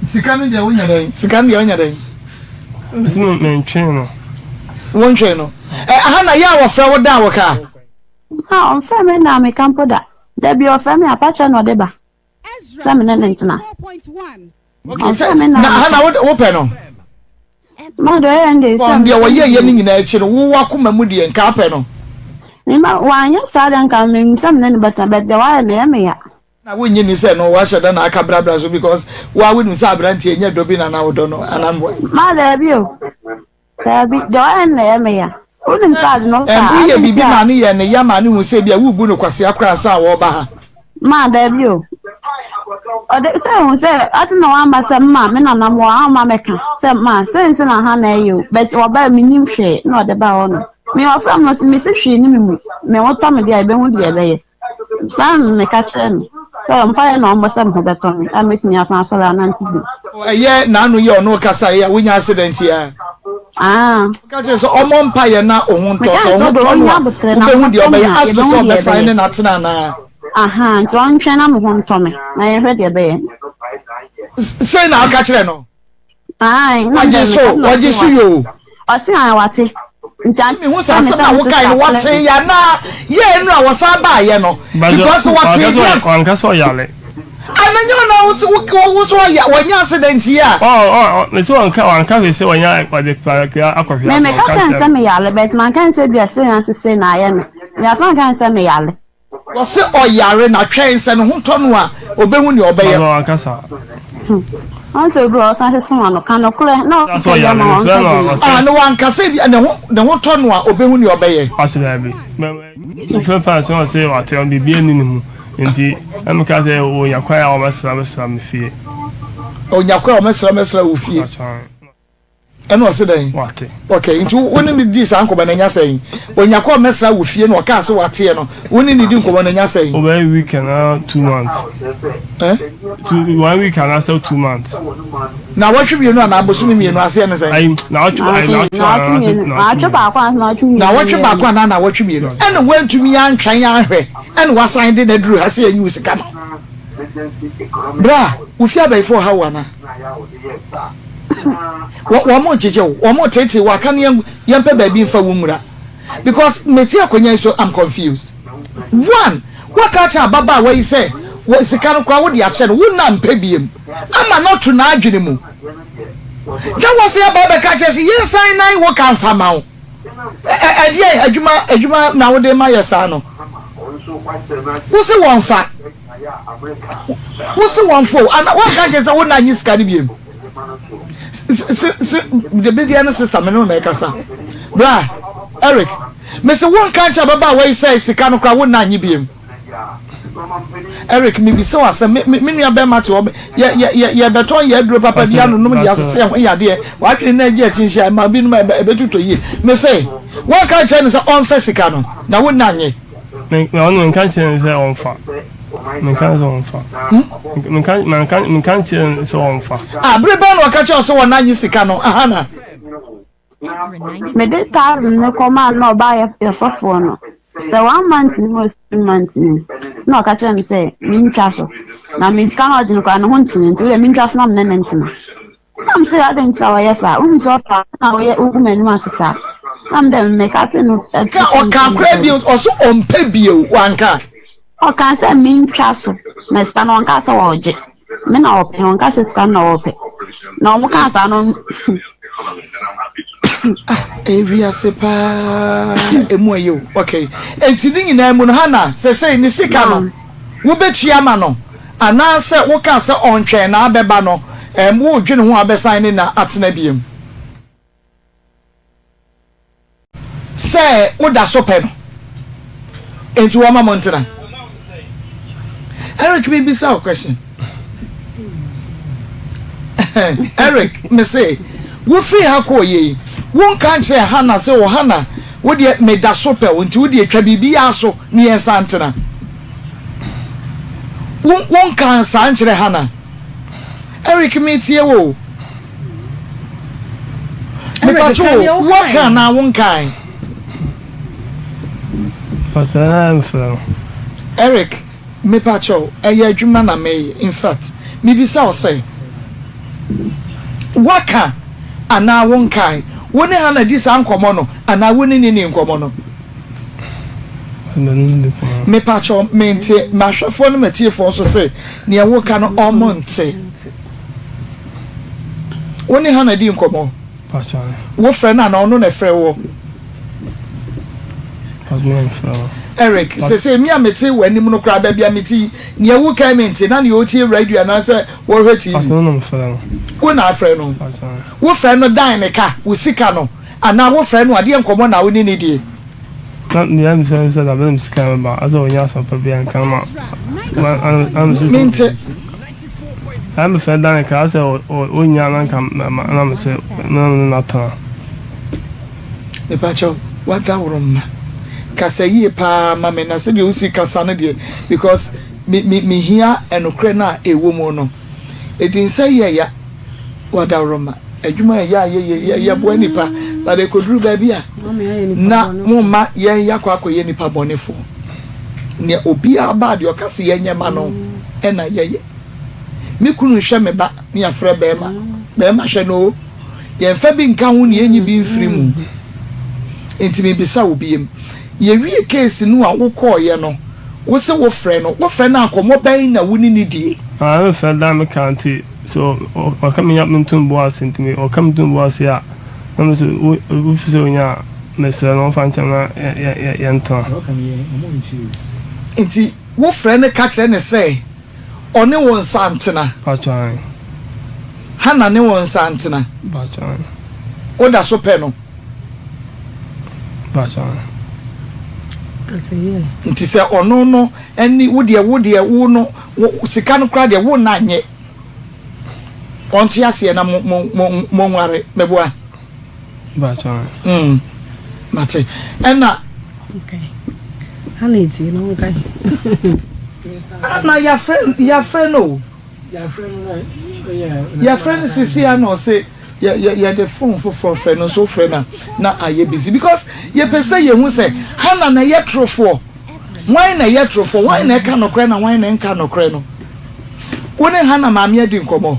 Sikanu de wonya den. Sikanu de wonya den. Simo men nchon no. Won hwe no aha na ya wo fra wo da wo ka Ha on fa me na me campo da da bi o fa me apacha no de ba sa me na ntina na aha na wo pe no ma do e nde sa me wo ye ni nyina echi no wo akoma mu de nka pe no ni ma wa nya sa da nka me sa me na bata bet da wa na me ya na wo nyi ni se no wa sheda na aka brabra so because wa winu sa abrantie nya dobi na na wo do no anambo ma da bi o Tabi do na me ya. Unim sad no sa. Em bibi ma no ye ne ya ma no hu se bia wo bu no kwase akra sa wo ba ha. Ma da bi o. O de se hu se atna wa ma se ma me na na mo ha ma meka. Se ma se na ha na yo. But wo ba mi nim hwe na o de ba wo no. Me o from no me se hwe ni me me wo to me dia be hu dia be ye. Sa me ka che no. So mpa na o mo se mo be to me. A metimi asan so la na ntidu. Eye na anu ye ono kasa ya wo nya accident ya. Kaje so omo mpa ye na ohun to so ohun to no be hu de obey ask to so be sign na tena na aha to antwe na mo hon to me na ye hwe de be say na aka kire no na waje so yo o si an wate ntan me hu sa na wo kai no wate ya na ye nu a wo sa ba ye no because wate ya ko anka so yale ananya na wo so ya wanya accident ya me so anka we say wanya kwade akofia me ka chan say me yale bet man kan say bia say na ye me ya san kan say me yale wo say oyare na twen say no ho to no a obehu ne obeye anka sa on say bro san say so no kan no kule no so ya no anka say bia ne ho to no a obehu ne obeye asila bi me fe pa so say what on bi ni mu nti am ka say o yakwa ya o mesra me fie o yakwa o mesra wo fie eno o se den wate okay nti woni mi di sa nkoba na nya sai o yakwa o mesra wo fie no o ka se wate no woni ni di nkoba na nya sai o by week na 2 months 1 week na so 2 months na watwe bi no na abosumi mi no ase ne sai ai na watwe ba kwa na watwe ba kwa na watwe mi no eno wantumi ya ntwan ya hwe eno wasan de na duru ha se anyu sika no bra ufia be for how wana wa mo chiche wa mo tete wa kan yempe ba bi mfa wumura because meti akonya so I'm confused. One, what catch baba where you say what sika no kwa wo de ache no wo na mpa biem ama not to na adwene mu that was ya baba catch say yes I nine wo kan fama wo dia adwuma na wo de ma yesa no wo se won fa wo se won fo and what catch say wo na nyi sika ni biem the big sister me no na kasa bra Eric me se won catch baba where you say sika no kwa wo na nyi biem Eric, maybe so as a mini be match ya beton ya dro papa bia no no ya se ho ya de wa twe na je chinhia ma bi no be to yi me say one can change say on physical no na wo na nye me on kan change say on fa me kan so on fa me kan change say on fa bre ba no ka che so wo na nye sika no aha na me de tar ne koma no ba ya sofo no. So 1 month most month no catch me say min chaso na min scan no kwa no huntin nti min chaso na men nentin am say I didn't say yes sir so na we women ma sisa am dem make at no ka o ka kra bi o so on pa bi o wanka o kan say min chaso na scan on ka say wo je me na o pe on ka say scan na o pe na o ka sa no area sepa emu ayo okay enti ni nyina mu no hana se ni sika no wo betua ma no ana se wo ka se ontwe na abeba no wo dwene ho abesan ni na atena biem se wo da so pe no enti wo ma montena Eric be bisa a question Eric me say wo free ha ko ye won kan che hana se wo hana wo de me da so pe wonti wo de atwa bibia so ne yesantena won kan san chere hana Eric metie wo me pacho wo kan na won kan Eric me pacho eye adwuma na me in fact me bisa o say waka ana won kan woni hana di san komo no ana woni ni nkomo no me pacho mente mahwefo no matiefo so se ne wo ka no omonte woni hana di nkomo pacho wo frɛ na na ono na frɛ wo Eric se mi amete wani mu no kra ba bia meti ne wo ka mente na ne o tie radio na se wo hweti wo na frɛ no wo frɛ no dan ne ka wo sika no ana wo frɛ no ade nkomo na wo ni die na me am say da be sika ba azo nya sampa bia kan ma am mente am frɛ dan ka se o nya na kan na me se na ta me pacho wa da woroma kasa yie pa ma me na se de usi kasa no de because me hia enokre na ewo mu no edin say ya wada roma adwuma ya bo nipa ba de koduru ba bia na mumma ya kwakoye nipa bonefo ne obi aba de okase ya nyama no ena ye me kunu hwe me ba me afre be ma hwe no ye fa bi nka ho ne enyi bi mfiri mu enti me bisa obiem ye wie case no a wo koye no wo se wo frɛ na akomo ban na woni ni die me frɛ da me kanti so o kam nya mentum bo asentimi o kam dum bo asia na so wo fise onya me se no fa ncha na ye nta enti wo frɛ ne ka kyerɛ ne sɛ one won santena patwan hana ne won santena patwan o da so pɛ no patwan nti sɛ ono no eni wo de wo no sika no kra de wo na nye onti ase na mo nware meboa ba cha mate ena okay hana iti no okay na ya friend no ya friend sisi ano say ya the phone for friend no so friend na aye busy because ye pese ye hu say hana na ye trofo why na ye trofo why na ka no kre na why na nka no kre no When Hannah Mammy didn't come on.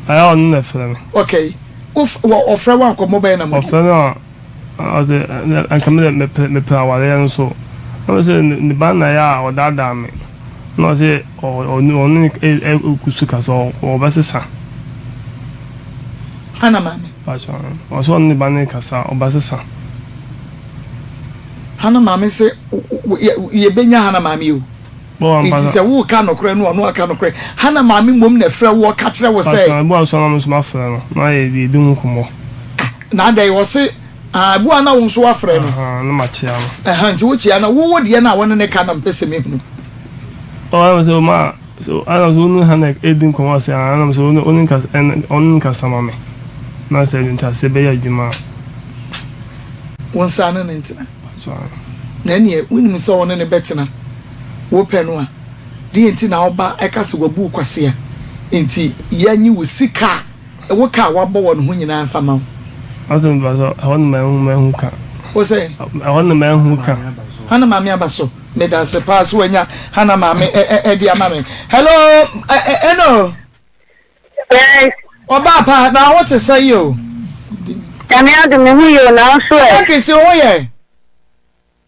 I don't know for them. Okay. Of one come over and of I come me power and so. I was in the band or that damn. No, say or only Kusukas or Bassessa. Hannah Mammy. I was only Banacasa or Bassessa. Hannah Mammy say, ye been your Hannah Mammy. It is a woo can of crane or no can of crane. Hannah Mammy, woman, a fair war catcher was saying, I was almost my friend. I do come. Now they was say, I won't so afraid. No much. A hunt which I know what you know when they can pessimism. Oh, I was so I was only Hannah Edin Commerce, and I was only customer. Not saying to Sebea Juma. One son and internet. Then ye win me so on any better. Wopenwa. Di na oba ekase wabu kwase enti yanyi wo sika e wo ka wabo won ho nyina afama azun baso hon me ka wo say hon me ka hana mame abaso me da se pass wanya hana mame e dia mame hello eno Yes. oba pa na what to say you Kami adu me hu yo na so e. Okay, so oye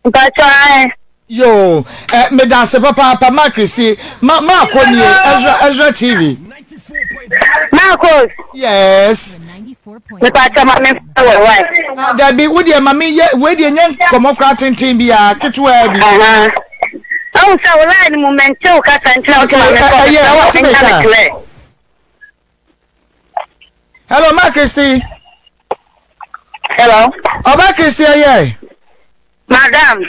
Mpacha yo me da se papa ma Christy ma koni Ezra TV Marcos. yes Mpacha ma me why. There be with your mammy yet where the young come up crafting team be a kitwa be Oh, so line momento ka santra hello ma Christy. Hello. Oba Christy yeah. Madam.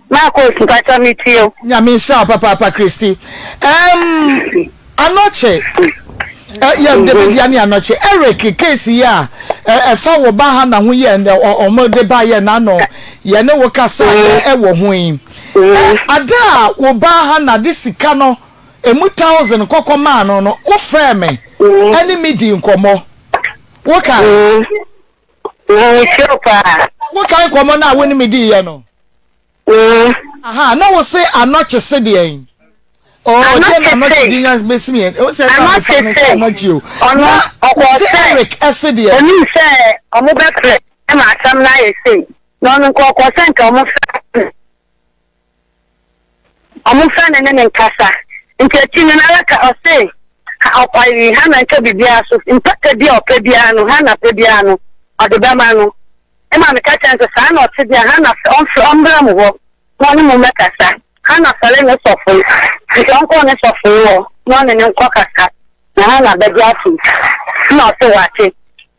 Marcos mpacha meet you. Nya me sha papa Christy. Anoche. Yeah, the Bidiani anoche. Eric case ya. Fa wo ba ha na ho ye nde omode ba ye na no. Ye ne wo kasa e wo ho yin. Ada wo ba ha na disika no emu 1000 kokoma no no wo frɛ me. Ani me di nkomo. Wo ka. Wo ka nkomo na wo ni me di ye no. Aha, na wo say anoche se de yin. Oh, I'm not saying miss me. I'm not you. Eric Esidia. You say, I'm a better. I'm a some nice thing. No, no, I'm a fan and then Casa. Into a chin and I say, how I Hannah to be Biaso, impacted the Pediano, Hannah Pediano, or the Bamano. And I'm a catch and the son or to the Hannah on Bramo, one moment. Hana selling a software. You don't call a software. None in your cocker cat. Hana the glasses. Not so watching.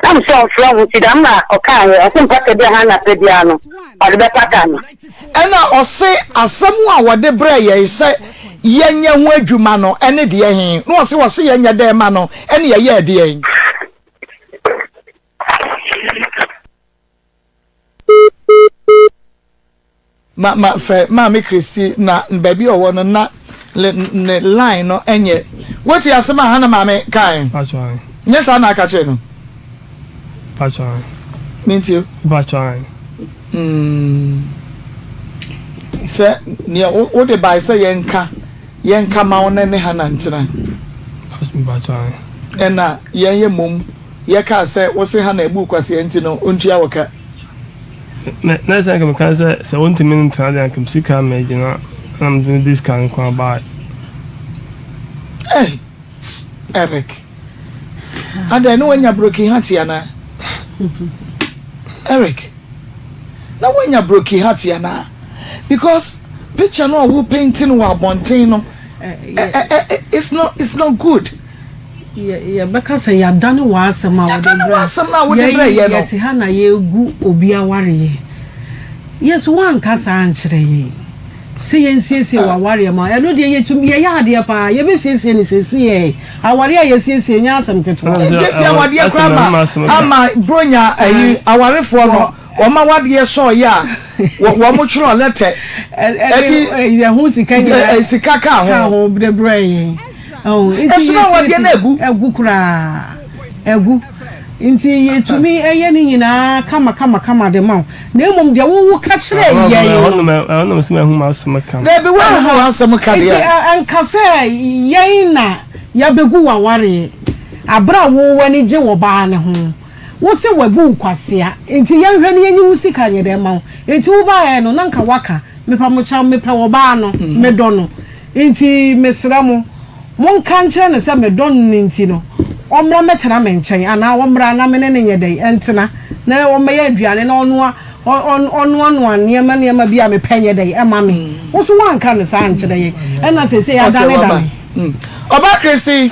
I'm so from with Dama or Kaya. I think what the Hana Pediano or the Patan. And I say, as someone what the brayer say, Yenya Wedumano, any dear him. No, see what see Yenya de Mano, any a year dear. Mammy Christy na baby or one na line no enye what you asema hana mame kai patwai yes ana ka che no patwai minti patwai se ne o de bai se yenka ma wona ne hana ntina patwai ena yenye mum ye ka se wo se hana ebu kwase ntino ontua woka na say come can say 70 minutes and come see can make I'm doing this can come by. Hey Eric and I know when you're broken heart yana Eric now when you're broken heart yana because picture no who painting wa bontin no it's not good. Yeah, because I have done was some out of yet Hannah ye gu obia warrior. Yes, one casa answering. See and see our warrior, my I know dear to be a yard, dear pa, you be see, our warrior, yes, yes, some control. Yes, our dear grandma, my bronya, our reformer, or my what dear saw ya, what much letter, and who's the kind of cacao, the brain. Oh, it's not egu kura egu inti to me ayeni na kama de ma na emom de wo catch re ye I no see my home house maka there be one house maka dia an kase ye na ya begu waware abra wo wani je wo ba ne ho wo se wagu kwasia enti ya hwe ne yenyi usika nyede ma enti wo ba ye no nanka waka mepa mo cha mepa wo ba no medo no enti mesra mo monka nche ne se medo no enti no omra metena menchen ana omra na mene ne nyede entena na wo me ya aduane na onu niema bia me penye dey e ma me wo so wanka ne sa nche dey e na se ya dane dane Oba Christy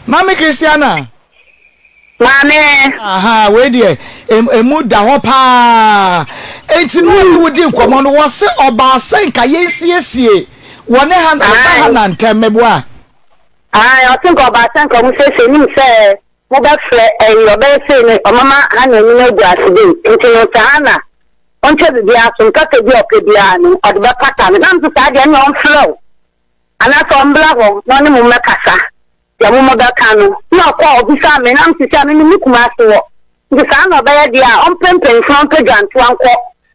Mami Christiana Mame aha we dey emu da ho pa enti no wo di nkomo no wo se oba asen ka yensiesie wone ha na ntemeboa I think oba asen ka mu se nim se mo ba fre oba se ni omama ha na ni na guase dey enti no tahana onche bibia so nkata bi okebia ni odba pata na mtu sa de no flow ana so mbla ho no ni mu mekasa ya mu moda kanu na kwa obisa me na mtu sa me ni kuma so ndi sa na oba ya dia onpempen from pejantu anko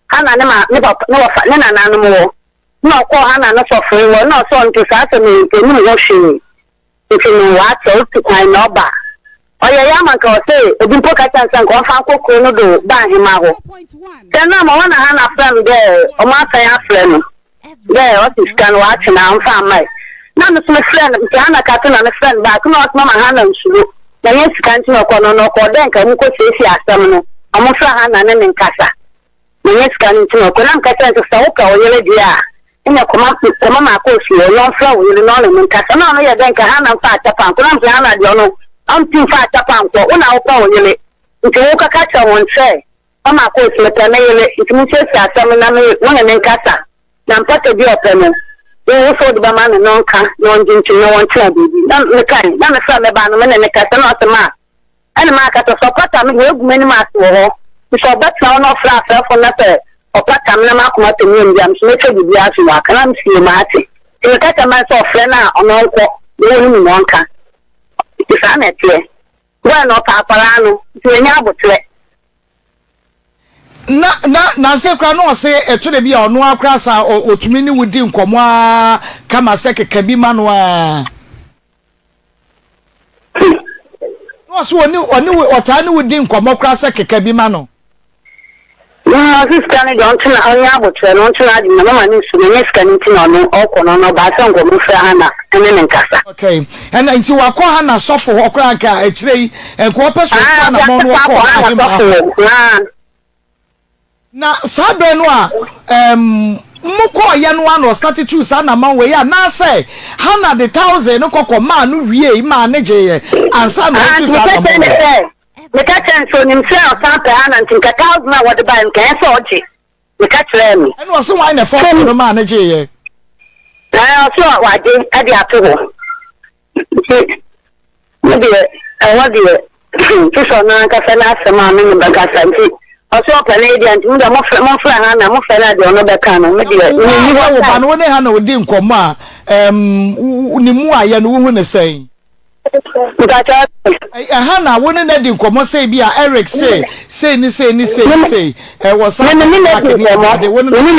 ana ne ma ne ba ne wa ne na nanu mo na kwa ana na so fo wo na so ntu sa se me ni wo hwe nti no wa to to kwai no ba oya ya man ka say obi mpo ka chansan ko fa kokoro no do ba hima ho then na ma wana ha na friend there o ma fa ya friend there what is can watch na am fa mai na no some friend nti ana ka to na me friend ba ko no ma ha na nsuru na yes kan ti no ko no ko den ka mu ko se asam no amu fra ha na ne nkasa na yes kan ti no ko na ka chansan sa o ka o yele dia ina ko ma ko si o no fra o yele no ne nkasa na no ya den ka ha na fa atapan ko na mpa na de no am fa atapan ko una o pa o yele nti wo ka ka cha won se ama ko si meta na yele nti mu se asam na me wona ne nkasa na mpata bi openo wo so de ba ma no nka no ndinchi no won twa bibi na me kai na me fra me ba no me ne nkasa na otema ana ma ka to sopata me wo gu mani ma so ho so ba twa no fra fo na pe opata me na ma kuma to mi ndiam so me twa bibi aso wa kana me sie ma ati e ka ta ma so fra na ono nko wo ni no nka isa na tie wa no pa para no ti nya abotre na se kra no se etune bia ono akra sa otumi ni wudi nkomo a kama se keka bi ma no a no so oni ota ni wudi nkomo kra se keka bi ma no na sister ni don tuna anya abotre no tuna di na mama ni su ni ska ni tuna no okono no ba sa ngomo fra ana ene nkasa okay and nti wakọ ha na sofo okra ka ekirei enko peso na mo no okọ na sabe no a mukọ ya no ano start to sa na man we ya na say 100,000 no kokọ ma no wie ma ne je ye ansa no to sa na mo me ka chen so nim se o sa pe ana ntinka 1,000 na what buy nke so oje me ka kire mi eno so why na 40 no ma ne je ye na so wa je ade ato ho me de wa de so na ka fe na asema me ni baga santi oso Canadian mu da mo fra ha na mo fra na de ono be kan no me de ni wo ba no ne ha na odi nkomo a ni mu aye no wo hu ne sei ha na wo ne di nkomo sei bia Eric sei ni wo sa ni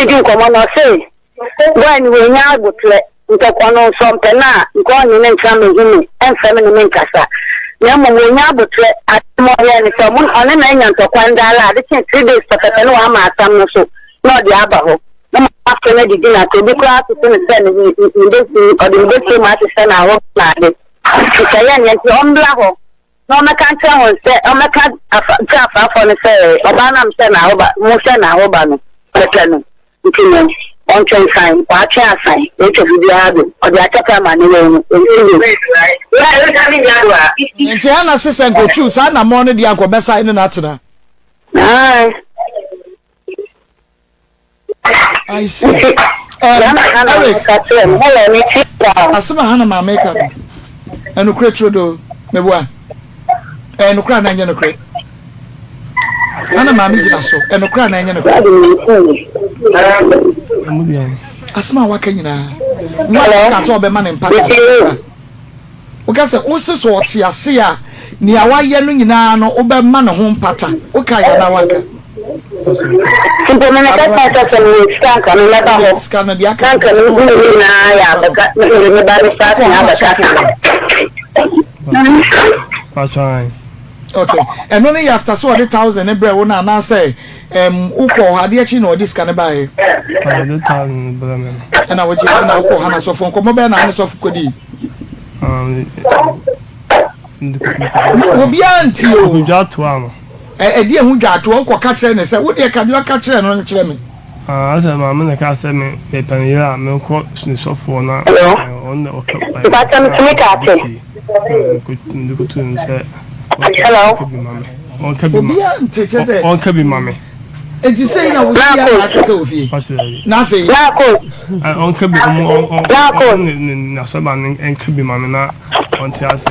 di nkomo no sei when we nya agutle nko no so mpena nko ni ne ntra me himi enfa me ni nkasa ya mo nya agutle atmo ya ni so mun one na nya ntokwa ndala de 3 days papa no wa ma atam no so no de aba ho na ma after na di na to bi class to ne se ni de ma se na ho na de ya ni nti ombla ho no me kan tra ho se o me kan afa for ne se oba na mse na ho ba mo se na ho ba no pete no nti no on train sign wa cha sign e to bi ha do o de ataka ma ne wo nti ana sesen go chu sa na mo ne di akobesa ine na tena I see asema hana ma make up enu kretro do mebua enu kra na nya no kre ana ma mi jina so enu kra na nya no kre asema waka nyina nwa ka so be ma ne mpaka o ka se o se so oti ase a ni awaye no nyina no o be ma ne ho mpata o ka ya na waka Simple man, I can't touch on scank and never have scan the scank account. Okay, and only after so 1,000 every one and I say, Uko had yet no this can buy. And I was in Uko Hana so from Comoban and so of Cody. Beyond you, a dear who got to Uncle Catcher and said, what can you catch and on the chairman? I said, my man, I can't send me a penny, no court, so for now. On the hello. On Kabi Mammy. And to say, I will see Sophie. Nothing. On Kabi and Kabi Mamma on Tias.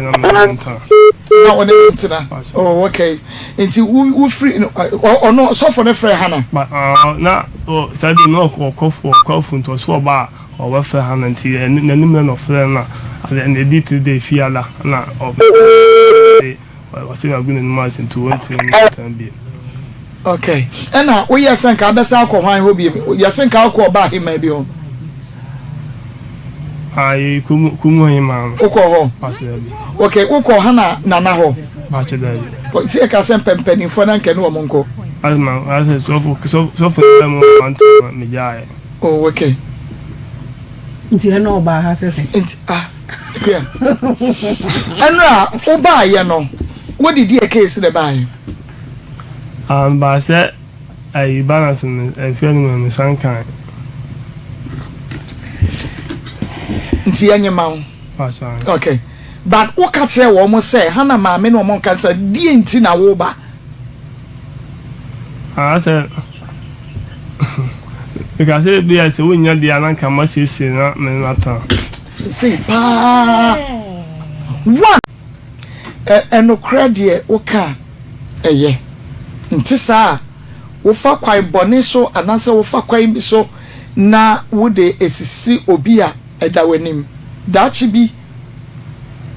Oh, okay. Until we free or not, so for the friend Hannah. But now, study no or coffin to a swab bar or welfare Hannah and tea and the women of Flana and the detail they fear now of was still going in Mars into 1 be. Okay. And now we are saying Cabas alcohol will be you think alcohol about him maybe on. I kumu him, Oko. Okay, Oko Hana Nanaho. But see, I can send penny for an canoe monko. As a so for them, oh, okay. Until I know about her, says it. Yeah. And now, oh, buy, you know. What did you case the buy? But I said, I balance and a feeling on the sun kind. Okay, but what catch her almost say, Hannah, my men or monk cancer, didn't in a woba. I said, because it be as a win, the Alanka must see not matter. Say, one and no credit, okay, a year. Intissa, Ufa quite boniso, and answer Ufa quite so na would they see obia. Edawenim that should be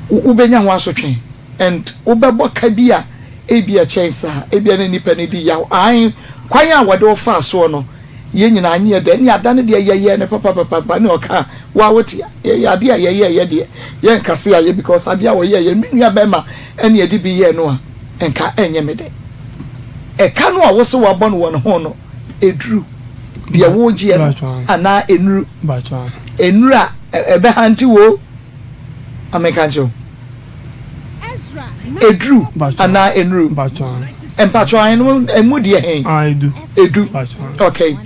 ubenya ho asotwe and ubebo kabia ebia chensa ebia na nipa ne di yaw an kwan a wode ofa so no ye nyina anye de ne ada ne de ye ne papa ne oka wa woti ye ade a ye de ye nkase a ye because ade a wo ye menua bema ene edi bi ye no a enka enye me de e ka no a wo se wa bɔ no won ho no edru de wo gie no ana enru enura ebe hanti wo amekancho edru ana enru empatro anu emu de hen I do edu okay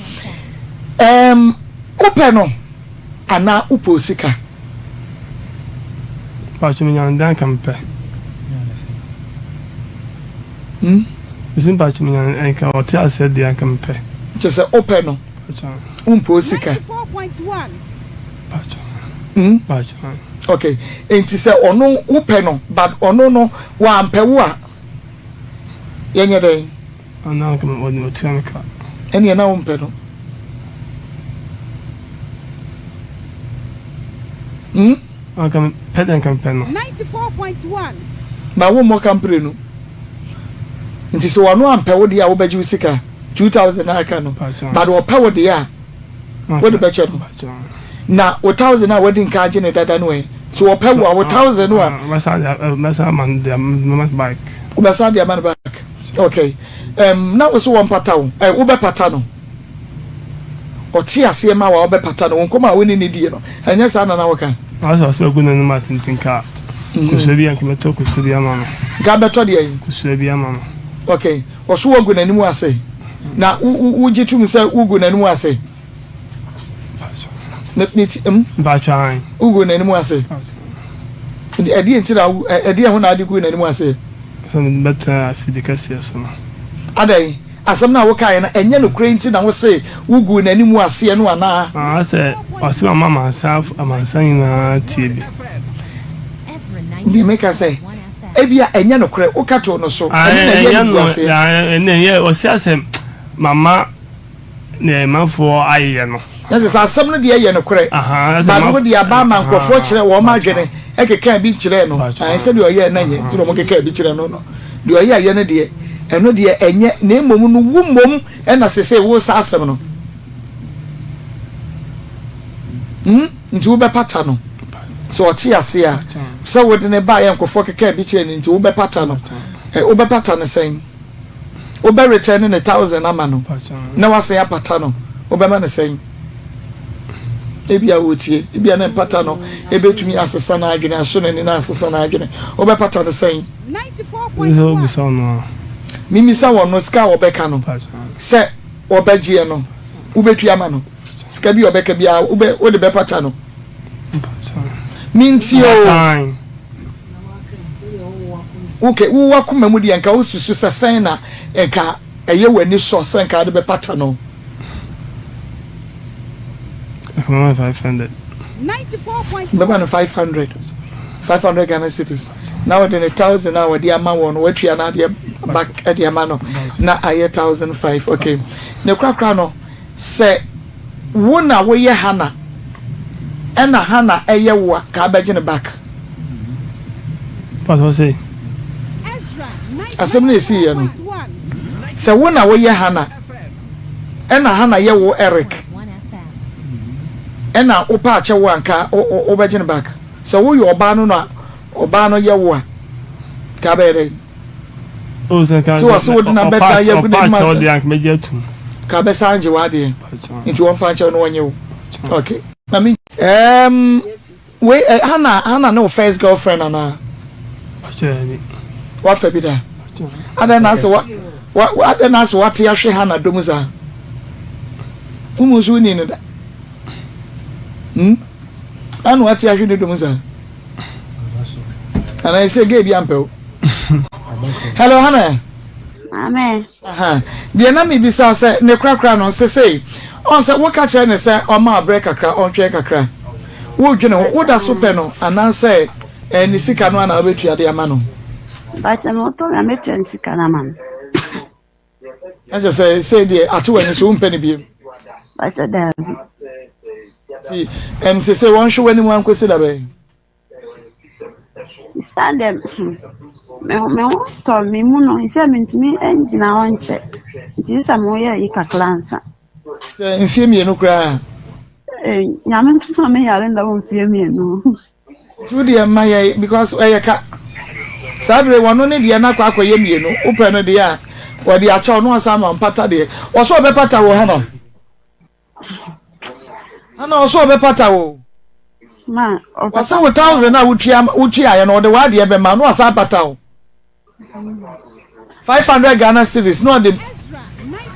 open no ana uposika pacho mi nyanda kampe isin pacho mi nyanda ka hotel said de kampe just open no uposika 4.1 okay, and she said, oh no, upeno, but oh no, one pewa. Young day, and now come on your turn car. And you know, umpeno. I come pet and campaign 94.1. My one more campaign. And she said, one one pewa, the Aubaju Sika 2,000 I can, but what power they are. What about you? Na 1,000 na wedding card in that way. So what pay 1,000 wa. Masa man the back. Masa the man back. Okay. Now so one pattern. Ube pattern. O ti ase ma wa ube pattern. Won koma we ni die no. Anya sa na waka. Asa so go na ma tin ka. Kusebi an kemeto kusebi ama. Ga beto de yin. Kusebi ama. Okay. O so go na nimu ase. Na u jitum se ugu na nimu ase. Bachan ugo na nimu ase edi entira edi ho na adi ku na nimu ase some better fidikasi so no adai asam na wo kai na enye no krenti na wo se ugo na nimu ase no ana ase wase mama myself amansan na tiebi ndi make us say ebia enye no kre wo kato no so enye no ase enye o se asem mama na manfo aye no yes asem no de ye no kre ba wo de aba man kofo kire wo ma dwene ekeka bi kire no an se de oye na nye ti mo keka bi kire no no de oye aye no de eno de enye na emom no wumom na sese wo sa asem no nti wo be pata no so oti ase a so wo de ne ba ye nkofo keka bi che nti wo be pata no wo be pata no sen wo be return ne 1000 ama no na wase ya pata no wo be ma ne sen ebia wotie ebia na pata no ebetumi asesa na adwene aso ne na asesa na adwene wo be pata no sen 94.1 mimi sa wono ska wo be ka no se wo be gie no wo betua ma no ska bi wo be ka bia wo de be pata no minti o okay wo wakoma mu de anka wo susu sesen na enka eye wani so sen ka de be pata no 500 94.1 500 Ghana cities now within 1,000 now the amount one what you na back at the amount na aye 1,005 okay ne krakra no se wo na wo ye hana ena hana eye wo ka baje ne back what was say asem na esi ye no se wo na wo ye hana ena hana ye wo Eric ena opa ache wo anka o baje ne back so wo yo oba no na oba no ye wo ka bere o se ka so wo na beta ye good man so de anka meje tu ka be sanje wa de into one fan che no wonye wo okay mami we hana no first girlfriend ana achani wa fa bi da adana so wa adana so what ya hwe hana domuza umuzu ni ne da anu what ya hwe ni domuza ana ise ge bi ampe hello hana Amen. De na me bisa se ne krakra no se sei on se wo ka kire ne se o ma break kakra on twe kakra wo dwene wo da so pe no anan se ni sika no ana obetua de ama no Ba che mo to na metia sika na man. Aja se de atu wani so umpe ne bi Ba che da. Si se won hwe wani mu ankosi da be Stand them. Me to me mu no ise mentimi engine on che. Nti sa mo ya ika clansa. Se mfie mienu kra Nyame nso me ya nda wo mfie mienu. Tu de ma ye because ka sabre wono ne de na kwa akoye mienu upe no de ya wo de acha no asa ma mpata de wo so be pata wo hana wo so be pata wo Ma o so 1,000 na wutia ya no de wa de be ma no asa pata wo 500 Ghana cedis no de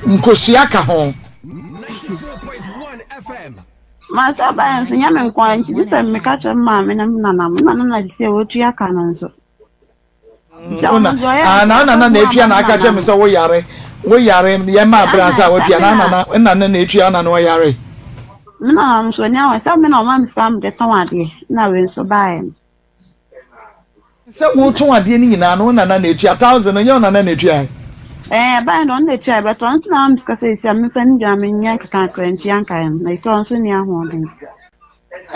nkosia ka ho 94.1 FM. Ma sa ba nso nyame nkwa nti se me ka che ma me na se wo tu aka no nso. na etua na aka che me se wo yare ye ma bransa wo tua na etua na no yare Me na nso nya wa sa me na ma msam de ton ade na we nso ba se wo ton ade ni nyina no na etua 1,000 nyo na etua ba no na etua be ton na am ska se sia me fa nja me nya ka kranchi anka em na so nso ni ahoden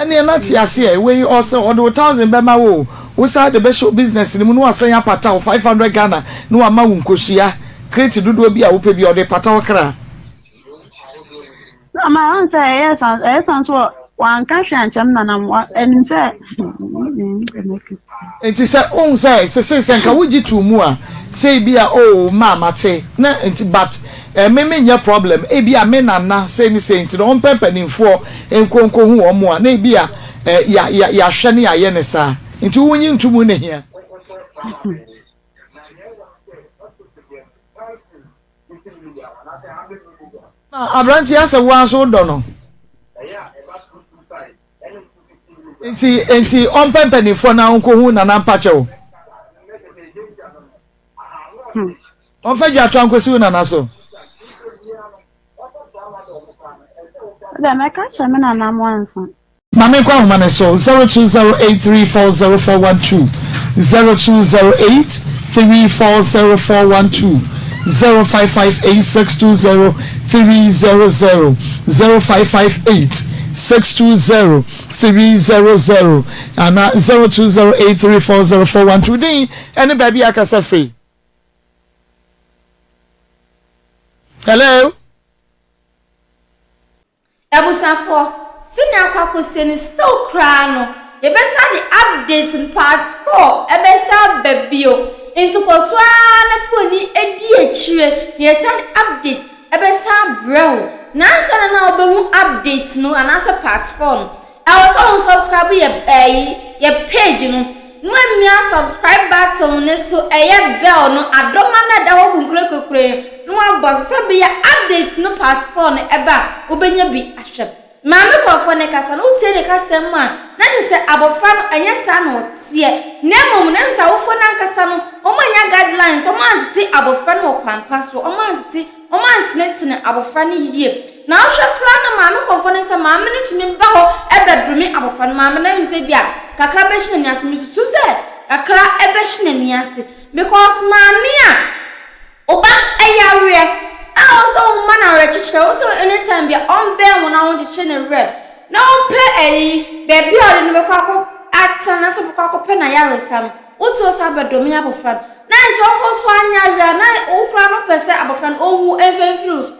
ene na ti ase we also o de 1,000 be ma wo sa de be show business ni mu no asan ya pata 500 Ghana no ama wo nkosua create dodo bi a wo pe bi o de pata wo kra na ma an say yes so wan ka hwe ancham na enim say enti se on say nka wo ji tu mu a say bi a mama te na enti but me nya problem e bi a me nana say ni say enti on pempaninfo enkonko hu o mu a na bi a ya hwe ne aye ne sa enti wonyi ntumu ne hia na abranti ase wo anso do no enti on pempaninfo na onko hu na mpache wo on fa ja twa nkosi na na so da me ka che me na na mo ansa mame kwa homa ne so 0208340412 0208340412 0558620300 0558620300 and 0208340412 din any baby akasa free Hello. Ebusafo, senior kwako seni still crano. Yebesa the update in part 4. Ebesa bebio. Into koswa na foni edi echire. Yesa update. Ebesa bro. Nansa na obehu update no anasa part 4. I was on subscribe ye page no. When me subscribe button ne so bell no adoma na da wo kunkure. No boss say be update no part 4 no eba obenya bi ahwem. Maame kofo ne kasa no tie ne kasa mu a na je se abofa no anya sa na otie. Nemom na msa wofo na kasa no omanya guidelines omantiti abofa no kwampa so omantiti omantine abofa no yie. Na ohwe kra na maame kofo ne se maame ne tumi ba ho ebedrumi abofa no maame na mse bia kakra be hine niase misusu se kakra ebe hine niase because maame a oba eyawe also man are chiche also anytime be on bear when I want to chin red no pay baby or no kako action na so kako pe na yare sam uto sabedomi abofan na so ko so anya ria na o kra no pese abofan owu enfenfirus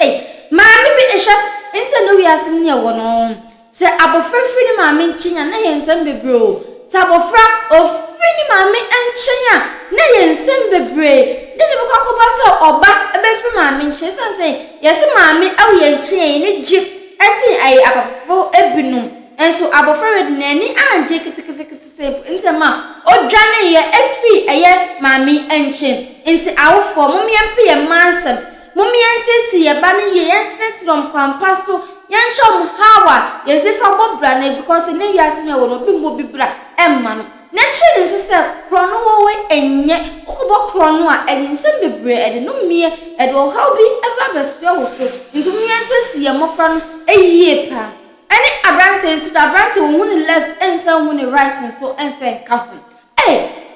maami bi ehya inte no wiasem ne wono se abofrafri ni maami nchinya na yensem bebro se abofra ofri ni maami enchinya na yensem bebre deni be kwako ba se oba ebefri maami nche say yes maami awu yenchinya ni jip esi ai abafo ebinum enso abofra we nani anje kitikiti se inte ma odwane ye efri eye maami enche inte awofo mumye mpe mansem mummy entity ye bani ye entity from kwampaso yanchom hawa yezifa bobra na because ne wiasime wo no bimbo bibra emma no na chiri nso se krono wo we enye ukubo krono a edinsem bebre edi no mie edi wo how bi eba beso wo so nti mummy entity ye mofra no eyie pa ani abrante nso abrante wo huni left ensa huni right so enfen ka ho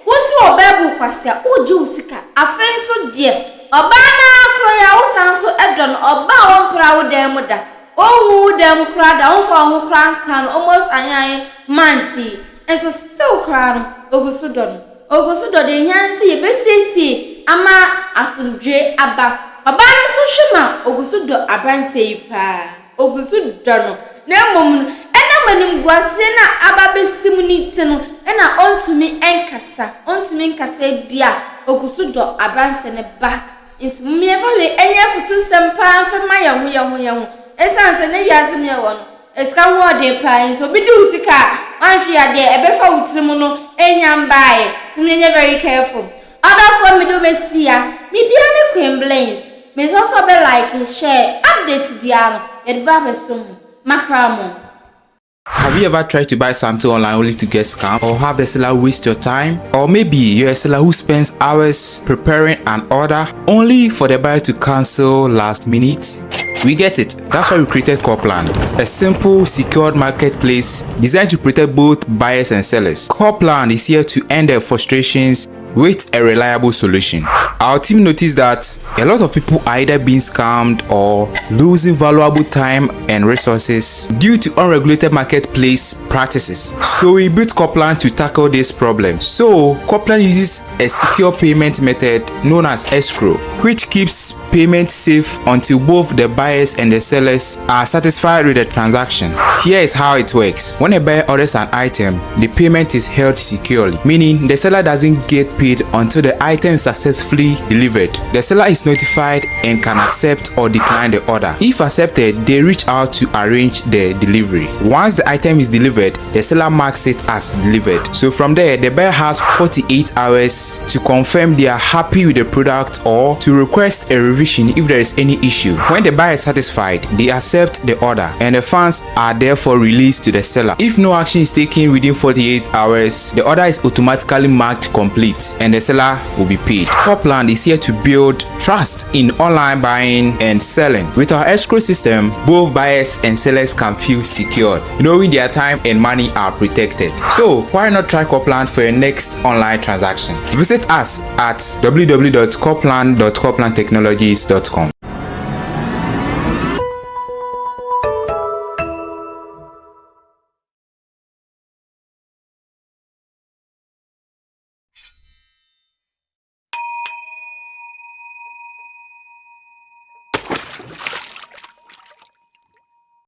wosi obabu kwasia oju usika afenso die oba na akro ya wosan so edon oba wompra wo dem da owu dem kra da wonfa ho kra kan almost anyan manti enso still kra ogusu do de nyansi ye besisi ama asundwe aba oba no so hwema ogusu do abrante pa ogusu do no na mom ena manim guase na aba besim ni tino ena ontumi enkasa bia ogusu do abrante ne back into me fa we enye futu sempa fa ma yahu esanse ne wiase me wo no eska ho de pa so bi du sika anhwe ade ebefa wutrim no enyam bae tinye very careful other for me do mesia media ne complaints me so be like share update bia no e ba be so makramo. Have you ever tried to buy something online only to get scammed, or have the seller waste your time? Or maybe you're a seller who spends hours preparing an order only for the buyer to cancel last minute? We get it. That's why we created Coplan, a simple, secured marketplace designed to protect both buyers and sellers. Coplan is here to end their frustrations with a reliable solution. Our team noticed that a lot of people are either being scammed or losing valuable time and resources due to unregulated marketplace practices. So we built Coplan to tackle this problem. So Coplan uses a secure payment method known as escrow, which keeps payment safe until both the buyers and the sellers are satisfied with the transaction. Here is how it works. When a buyer orders an item, the payment is held securely, meaning the seller doesn't get paid until the item is successfully delivered. The seller is notified and can accept or decline the order. If accepted, they reach out to arrange the delivery. Once the item is delivered, the seller marks it as delivered. So from there, the buyer has 48 hours to confirm they are happy with the product or to request a revision if there is any issue. When the buyer is satisfied, they accept the order and the funds are therefore released to the seller. If no action is taken within 48 hours, the order is automatically marked complete and the seller will be paid. Coplan is here to build trust in online buying and selling. With our escrow system, both buyers and sellers can feel secured, knowing their time and money are protected. So why not try Coplan for your next online transaction? Visit us at www.coplan.coplantechnologies.com.